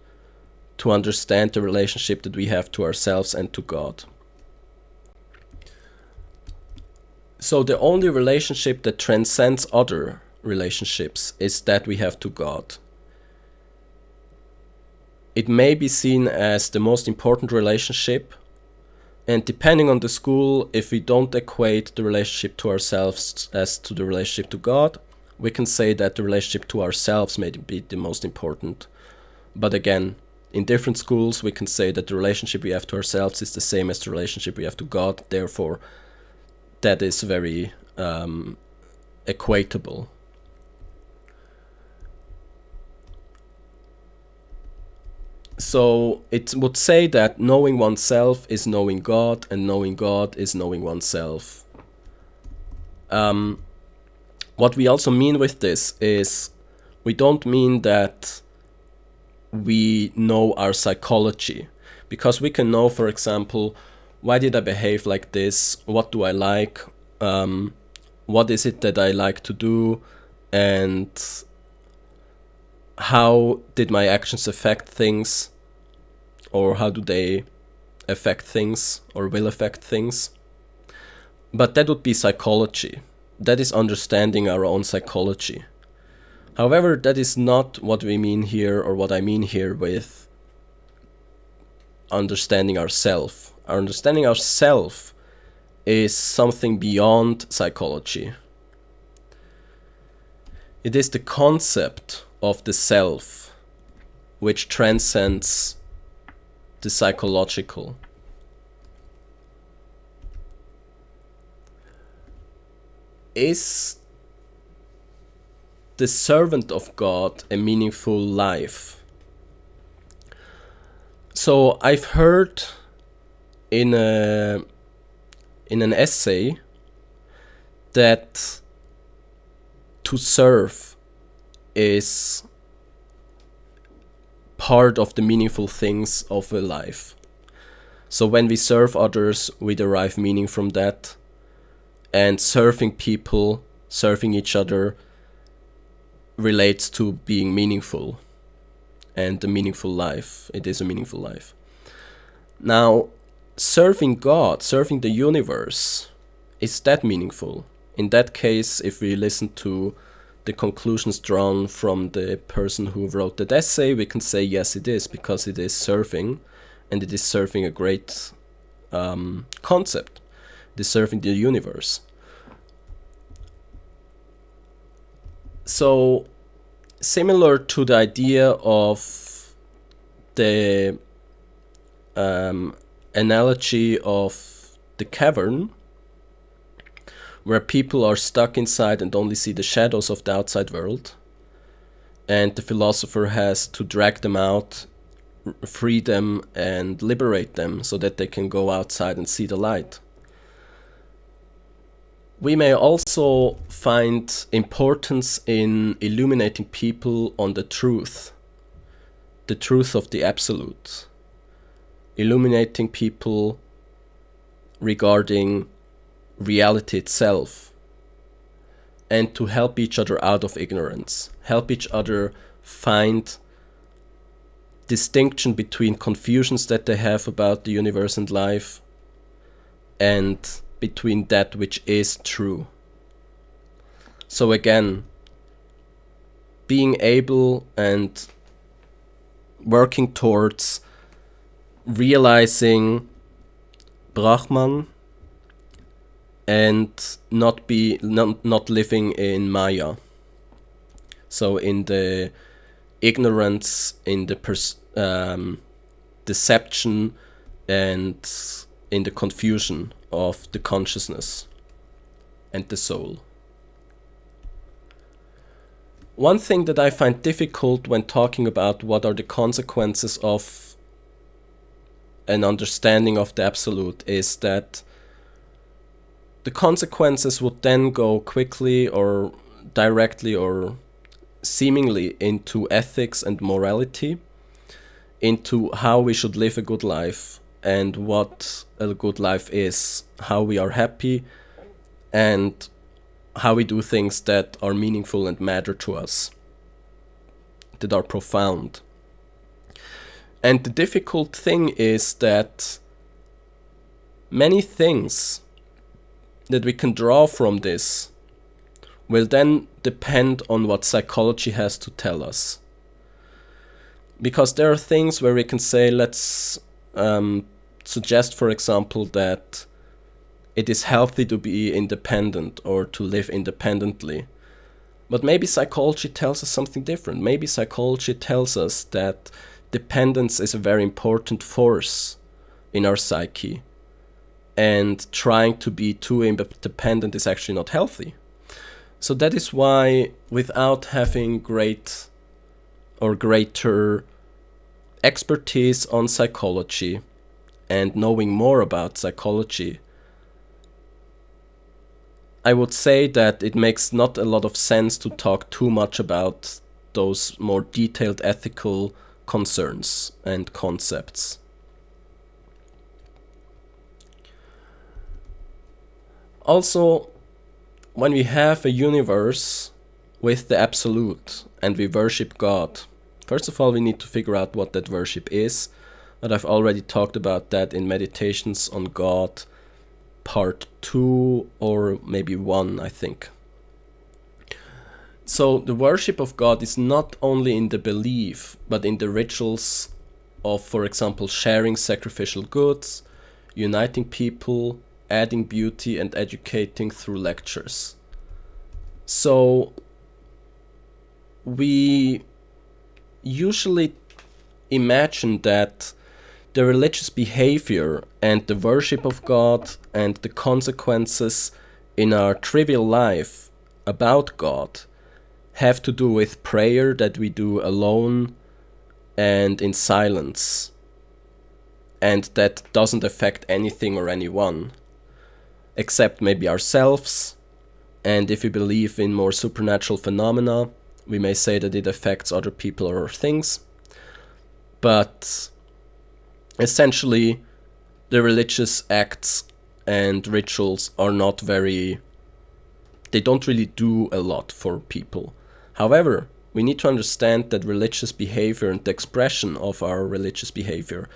to understand the relationship that we have to ourselves and to God. So the only relationship that transcends other relationships is that we have to God. It may be seen as the most important relationship, and depending on the school, if we don't equate the relationship to ourselves as to the relationship to God, we can say that the relationship to ourselves may be the most important. But again, in different schools, we can say that the relationship we have to ourselves is the same as the relationship we have to God. Therefore, that is very equatable. So it would say that knowing oneself is knowing God, and knowing God is knowing oneself. What we also mean with this is we don't mean that we know our psychology, because we can know, for example, why did I behave like this? What do I like? What is it that I like to do? And how did my actions affect things? Or how do they affect things or will affect things? But that would be psychology. That is understanding our own psychology. However, that is not what we mean here, or what I mean here with understanding ourself. Our understanding ourself is something beyond psychology. It is the concept of the self which transcends the psychological. Is the servant of God a meaningful life? So I've heard in an essay that to serve is part of the meaningful things of a life. So when we serve others, we derive meaning from that. And serving people, serving each other, relates to being meaningful. And a meaningful life. It is a meaningful life. Now, serving God, serving the universe, is that meaningful? In that case, if we listen to the conclusions drawn from the person who wrote that essay, we can say yes, it is, because it is serving, and it is serving a great concept. It is serving the universe. So, similar to the idea of the analogy of the cavern, where people are stuck inside and only see the shadows of the outside world, and the philosopher has to drag them out, free them, and liberate them so that they can go outside and see the light. We may also find importance in illuminating people on the truth of the absolute, illuminating people regarding reality itself, and to help each other out of ignorance, help each other find distinction between confusions that they have about the universe and life, and between that which is true. So again, being able and working towards realizing Brahman and not living in Maya. So in the ignorance, in the deception, and in the confusion of the consciousness and the soul. One thing that I find difficult when talking about what are the consequences of an understanding of the absolute is that the consequences would then go quickly or directly or seemingly into ethics and morality, into how we should live a good life and what a good life is, how we are happy, and how we do things that are meaningful and matter to us, that are profound. And the difficult thing is that many things that we can draw from this will then depend on what psychology has to tell us. Because there are things where we can say, let's suggest, for example, that it is healthy to be independent or to live independently. But maybe psychology tells us something different. Maybe psychology tells us that dependence is a very important force in our psyche, and trying to be too independent is actually not healthy. So that is why, without having great or greater expertise on psychology and knowing more about psychology, I would say that it makes not a lot of sense to talk too much about those more detailed ethical concerns and concepts. Also, when we have a universe with the absolute and we worship God, first of all, we need to figure out what that worship is. But I've already talked about that in Meditations on God, part 2 or maybe 1, I think. So the worship of God is not only in the belief, but in the rituals of, for example, sharing sacrificial goods, uniting people, adding beauty, and educating through lectures. So we usually imagine that the religious behavior and the worship of God and the consequences in our trivial life about God have to do with prayer that we do alone and in silence, and that doesn't affect anything or anyone, except maybe ourselves, and if we believe in more supernatural phenomena, We may say that it affects other people or things, but essentially the religious acts and rituals are not very, they don't really do a lot for people. However, we need to understand that religious behavior and the expression of our religious behavior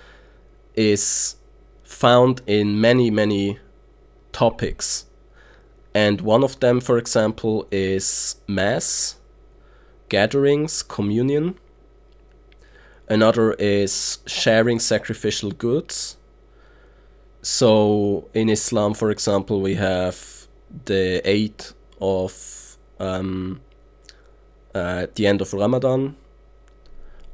is found in many, many topics. And one of them, for example, is Mass, gatherings, communion. Another is sharing sacrificial goods. So in Islam, for example, we have the Eid of at the end of Ramadan.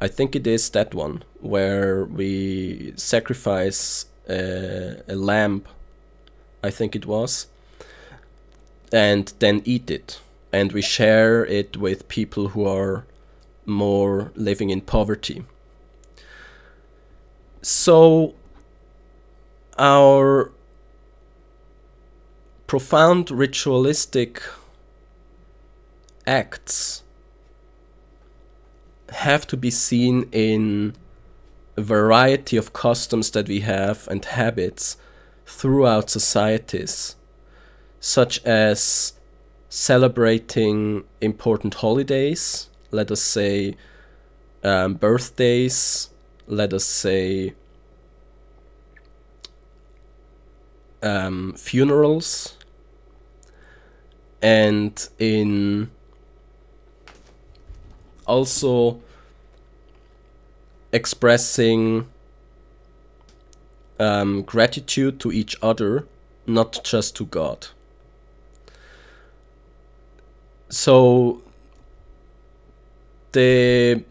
I think it is that one, where we sacrifice a lamb, I think it was, and then eat it. And we share it with people who are more living in poverty. So our profound ritualistic acts have to be seen in a variety of customs that we have and habits throughout societies, such as celebrating important holidays, let us say birthdays, let us say funerals, and in also expressing gratitude to each other, not just to God. So the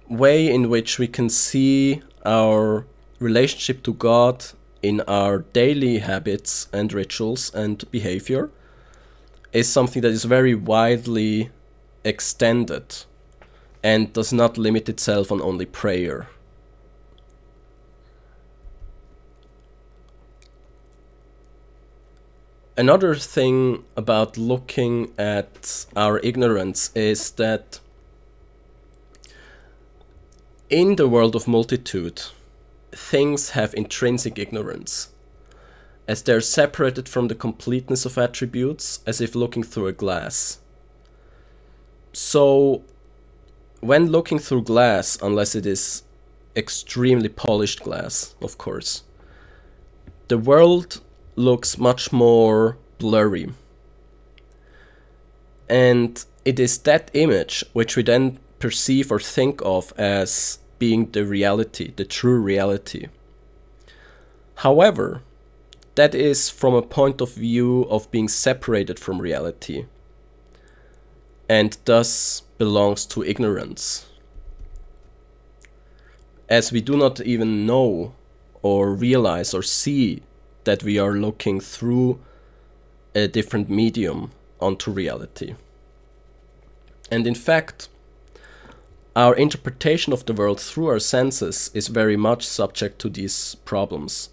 way in which we can see our relationship to God in our daily habits and rituals and behavior is something that is very widely extended and does not limit itself on only prayer. Another thing about looking at our ignorance is that in the world of multitude, things have intrinsic ignorance, as they are separated from the completeness of attributes, as if looking through a glass. So, when looking through glass, unless it is extremely polished glass, of course, the world looks much more blurry. And it is that image which we then perceive or think of as being the reality, the true reality. However, that is from a point of view of being separated from reality, and thus belongs to ignorance, as we do not even know or realize or see that we are looking through a different medium onto reality. And in fact, our interpretation of the world through our senses is very much subject to these problems,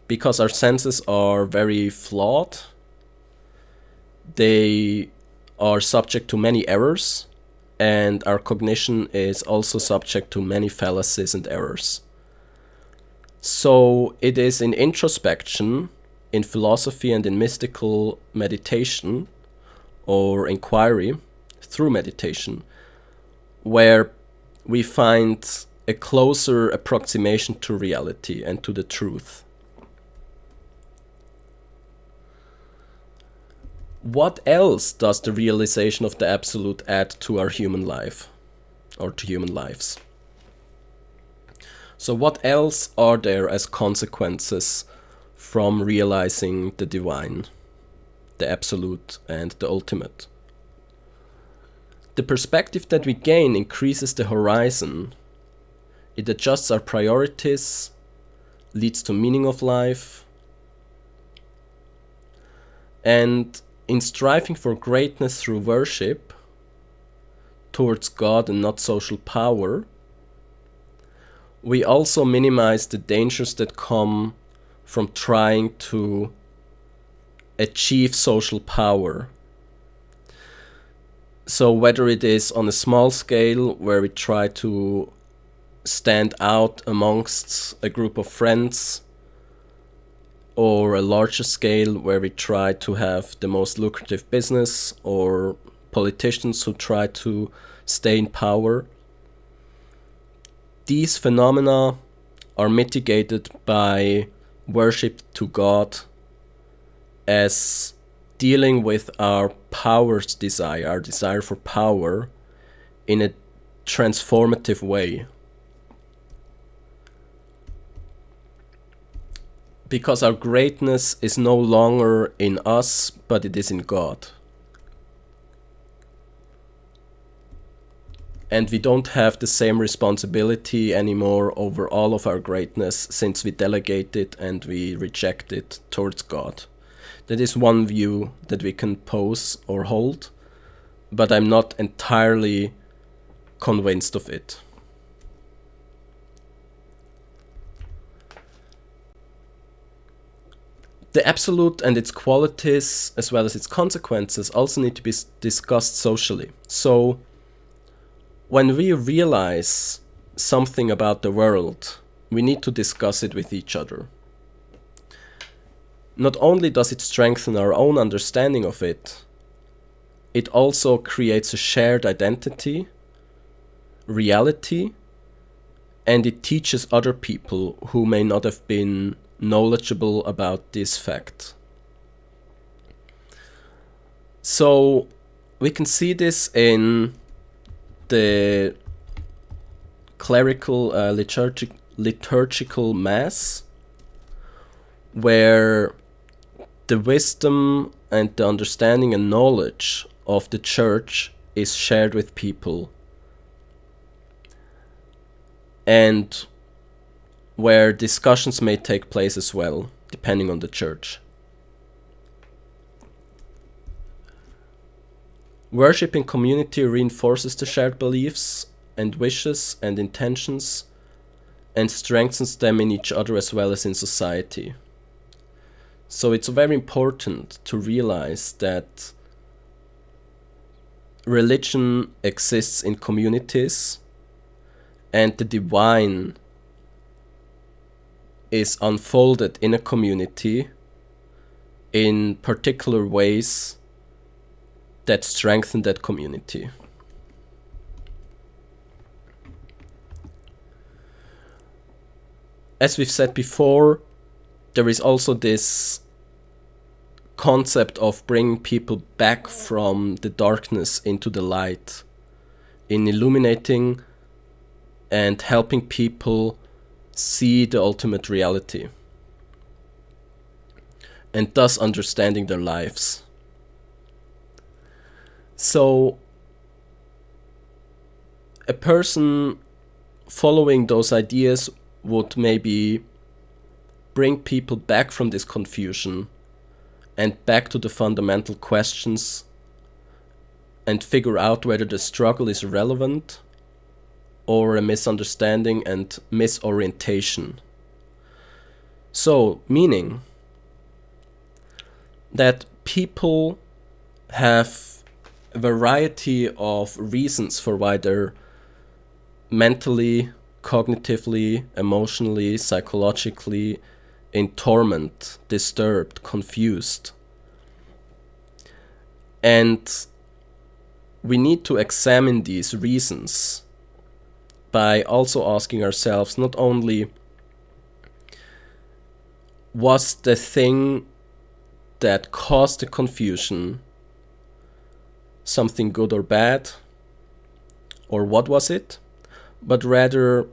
because our senses are very flawed. They are subject to many errors, and our cognition is also subject to many fallacies and errors. So it is in introspection, in philosophy and in mystical meditation or inquiry through meditation, where we find a closer approximation to reality and to the truth. What else does the realization of the Absolute add to our human life, or to human lives? So what else are there as consequences from realizing the divine, the Absolute and the Ultimate? The perspective that we gain increases the horizon. It adjusts our priorities, leads to meaning of life, and in striving for greatness through worship towards God and not social power, we also minimize the dangers that come from trying to achieve social power. So whether it is on a small scale where we try to stand out amongst a group of friends, or a larger scale where we try to have the most lucrative business, or politicians who try to stay in power, these phenomena are mitigated by worship to God as dealing with our power's desire, our desire for power, in a transformative way. Because our greatness is no longer in us, but it is in God. And we don't have the same responsibility anymore over all of our greatness, since we delegate it and we reject it towards God. That is one view that we can pose or hold, but I'm not entirely convinced of it. The absolute and its qualities, as well as its consequences, also need to be discussed socially. So, when we realize something about the world, we need to discuss it with each other. Not only does it strengthen our own understanding of it, it also creates a shared identity, reality, and it teaches other people who may not have been knowledgeable about this fact. So we can see this in the clerical liturgical mass, where the wisdom and the understanding and knowledge of the church is shared with people, and where discussions may take place as well, depending on the church. Worship in community reinforces the shared beliefs and wishes and intentions, and strengthens them in each other as well as in society. So it's very important to realize that religion exists in communities, and the divine is unfolded in a community in particular ways that strengthen that community. As we've said before, there is also this concept of bringing people back from the darkness into the light, in illuminating and helping people see the ultimate reality, and thus understanding their lives. So, a person following those ideas would maybe bring people back from this confusion and back to the fundamental questions, and figure out whether the struggle is relevant or a misunderstanding and misorientation. So, meaning that people have a variety of reasons for why they're mentally, cognitively, emotionally, psychologically in torment, disturbed, confused. And we need to examine these reasons by also asking ourselves not only, was the thing that caused the confusion something good or bad, or what was it, but rather,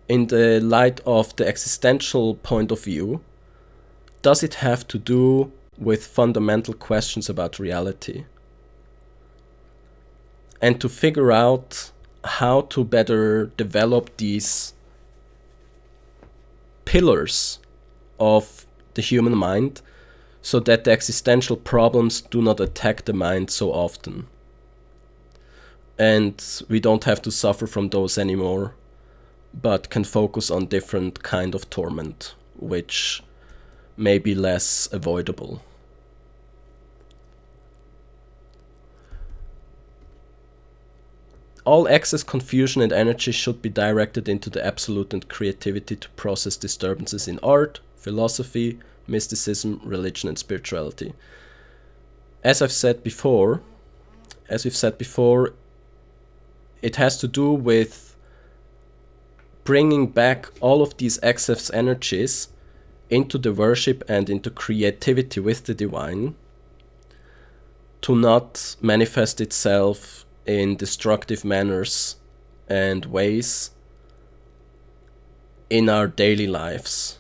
in the light of the existential point of view, does it have to do with fundamental questions about reality? And to figure out how to better develop these pillars of the human mind, so that the existential problems do not attack the mind so often. And we don't have to suffer from those anymore, but can focus on different kind of torment, which may be less avoidable. all excess confusion and energy should be directed into the absolute and creativity to process disturbances in art, philosophy, mysticism, religion, and spirituality. As we've said before, it has to do with bringing back all of these excess energies into the worship and into creativity with the divine, to not manifest itself in destructive manners and ways in our daily lives.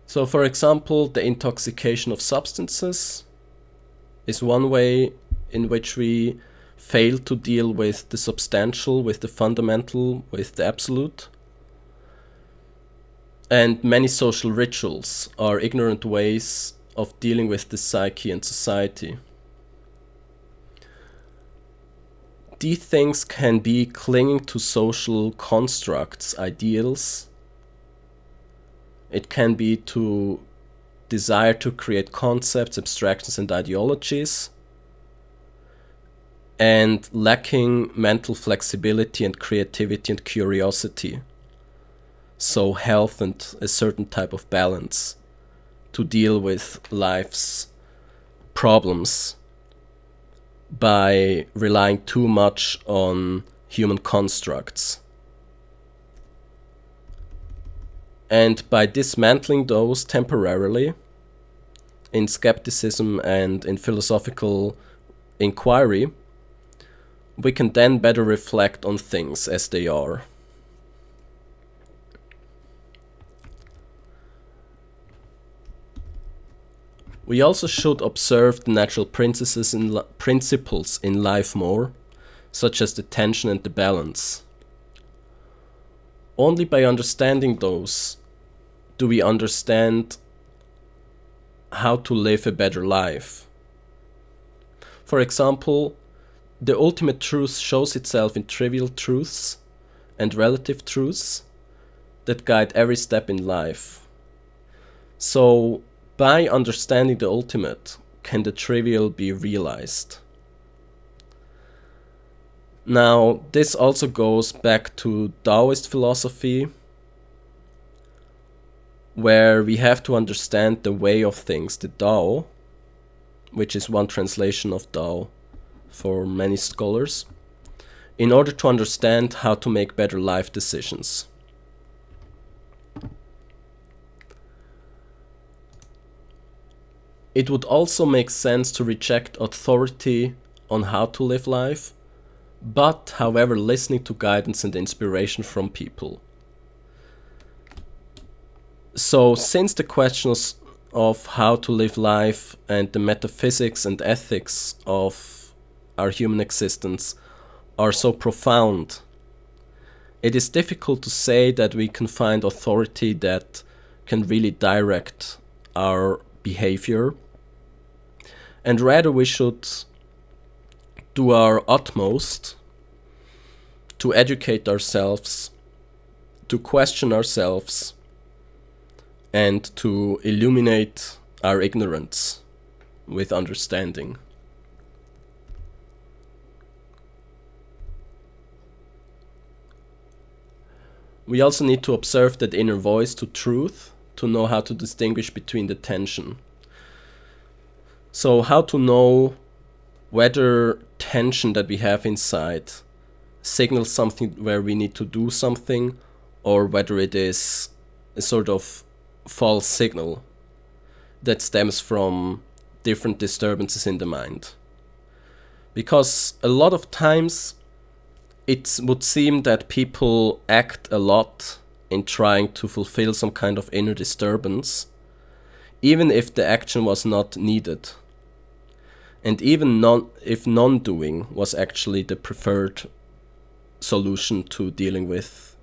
So, for example, the intoxication of substances is one way in which we fail to deal with the substantial, with the fundamental, with the absolute. And many social rituals are ignorant ways of dealing with the psyche and society. These things can be clinging to social constructs, ideals. It can be to desire to create concepts, abstractions, and ideologies, and lacking mental flexibility and creativity and curiosity. So health and a certain type of balance to deal with life's problems by relying too much on human constructs. And by dismantling those temporarily in skepticism and in philosophical inquiry, we can then better reflect on things as they are. We also should observe the natural principles in life more, such as the tension and the balance. Only by understanding those do we understand how to live a better life. For example, the ultimate truth shows itself in trivial truths and relative truths that guide every step in life. So, by understanding the ultimate, can the trivial be realized? Now, this also goes back to Taoist philosophy, where we have to understand the way of things, the Tao, which is one translation of Tao for many scholars, in order to understand how to make better life decisions. It would also make sense to reject authority on how to live life, but, however, listening to guidance and inspiration from people. So, since the questions of how to live life and the metaphysics and ethics of our human existence are so profound, it is difficult to say that we can find authority that can really direct our behavior, and rather we should do our utmost to educate ourselves, to question ourselves, and to illuminate our ignorance with understanding. We also need to observe that inner voice to truth, to know how to distinguish between the tension. So how to know whether tension that we have inside signals something where we need to do something, or whether it is a sort of false signal that stems from different disturbances in the mind. Because a lot of times it would seem that people act a lot in trying to fulfill some kind of inner disturbance, even if the action was not needed. And even if non-doing was actually the preferred solution to dealing with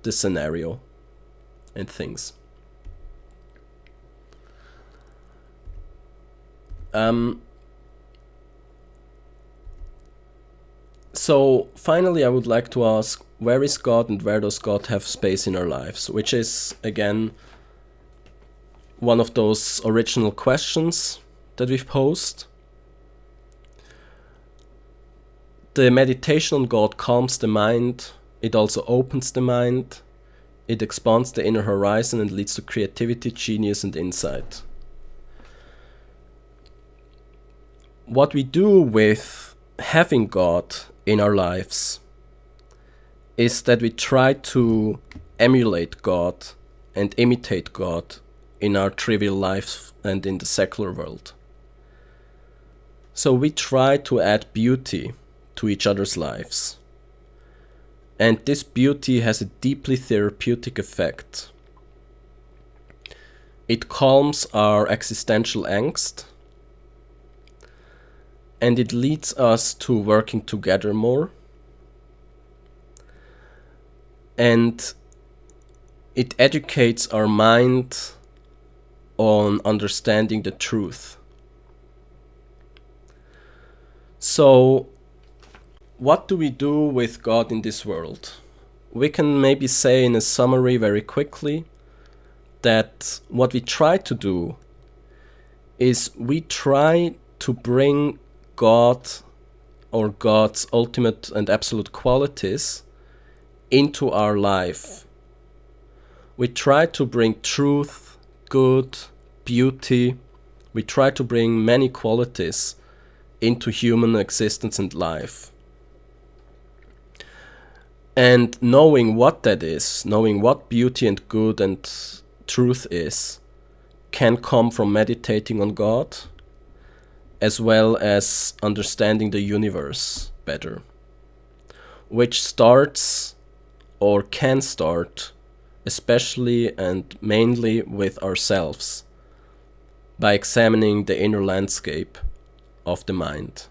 the scenario and things. So finally I would like to ask, where is God and where does God have space in our lives? Which is, again, one of those original questions that we've posed. The meditation on God calms the mind, it also opens the mind, it expands the inner horizon and leads to creativity, genius, and insight. What we do with having God in our lives is that we try to emulate God and imitate God in our trivial life and in the secular world. So we try to add beauty to each other's lives. And this beauty has a deeply therapeutic effect. It calms our existential angst, and it leads us to working together more. And it educates our mind on understanding the truth. So, what do we do with God in this world? We can maybe say in a summary very quickly that what we try to do is we try to bring God or God's ultimate and absolute qualities into our life. We try to bring truth, good, beauty. We try to bring many qualities into human existence and life. And knowing what that is, knowing what beauty and good and truth is, can come from meditating on God, as well as understanding the universe better, which starts or can start especially and mainly with ourselves, by examining the inner landscape of the mind.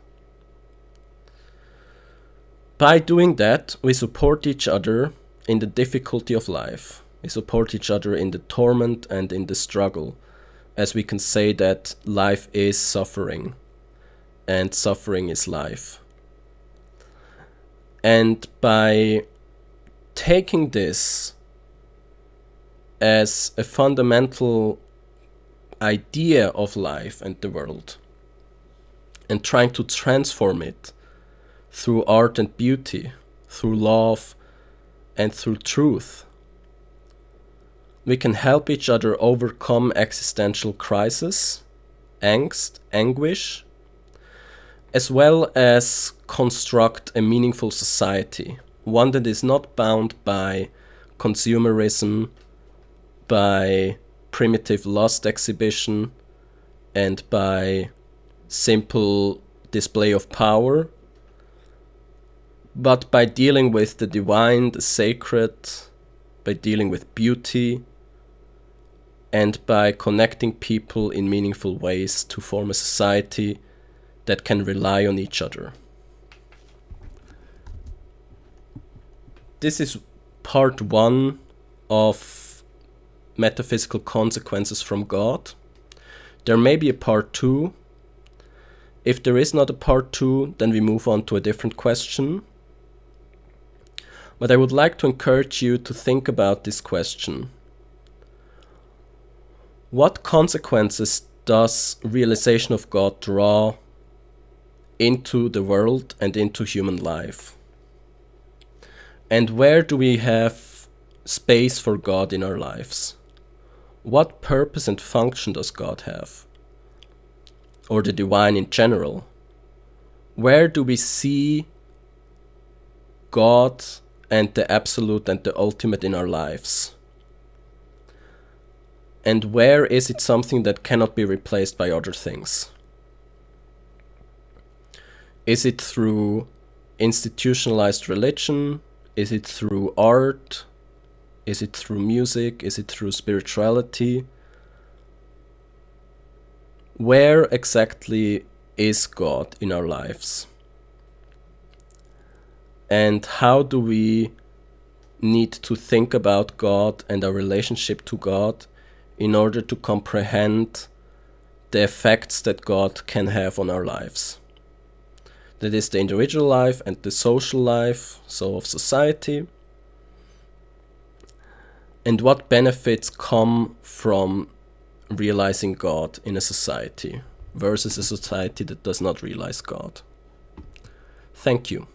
By doing that, we support each other in the difficulty of life. We support each other in the torment and in the struggle, as we can say that life is suffering, and suffering is life. And by taking this as a fundamental idea of life and the world, and trying to transform it through art and beauty, through love and through truth, we can help each other overcome existential crisis, angst, anguish, as well as construct a meaningful society, one that is not bound by consumerism, by primitive lust exhibition, and by simple display of power, but by dealing with the divine, the sacred, by dealing with beauty, and by connecting people in meaningful ways to form a society that can rely on each other. This is part 1 of Metaphysical Consequences from God. There may be a part 2. If there is not a part 2, then we move on to a different question. But I would like to encourage you to think about this question. What consequences does realization of God draw into the world and into human life? And where do we have space for God in our lives? What purpose and function does God have? Or the divine in general? Where do we see God and the absolute and the ultimate in our lives? And where is it something that cannot be replaced by other things? Is it through institutionalized religion? Is it through art? Is it through music? Is it through spirituality? Where exactly is God in our lives? And how do we need to think about God and our relationship to God in order to comprehend the effects that God can have on our lives? That is the individual life and the social life, so of society. And what benefits come from realizing God in a society versus a society that does not realize God. Thank you.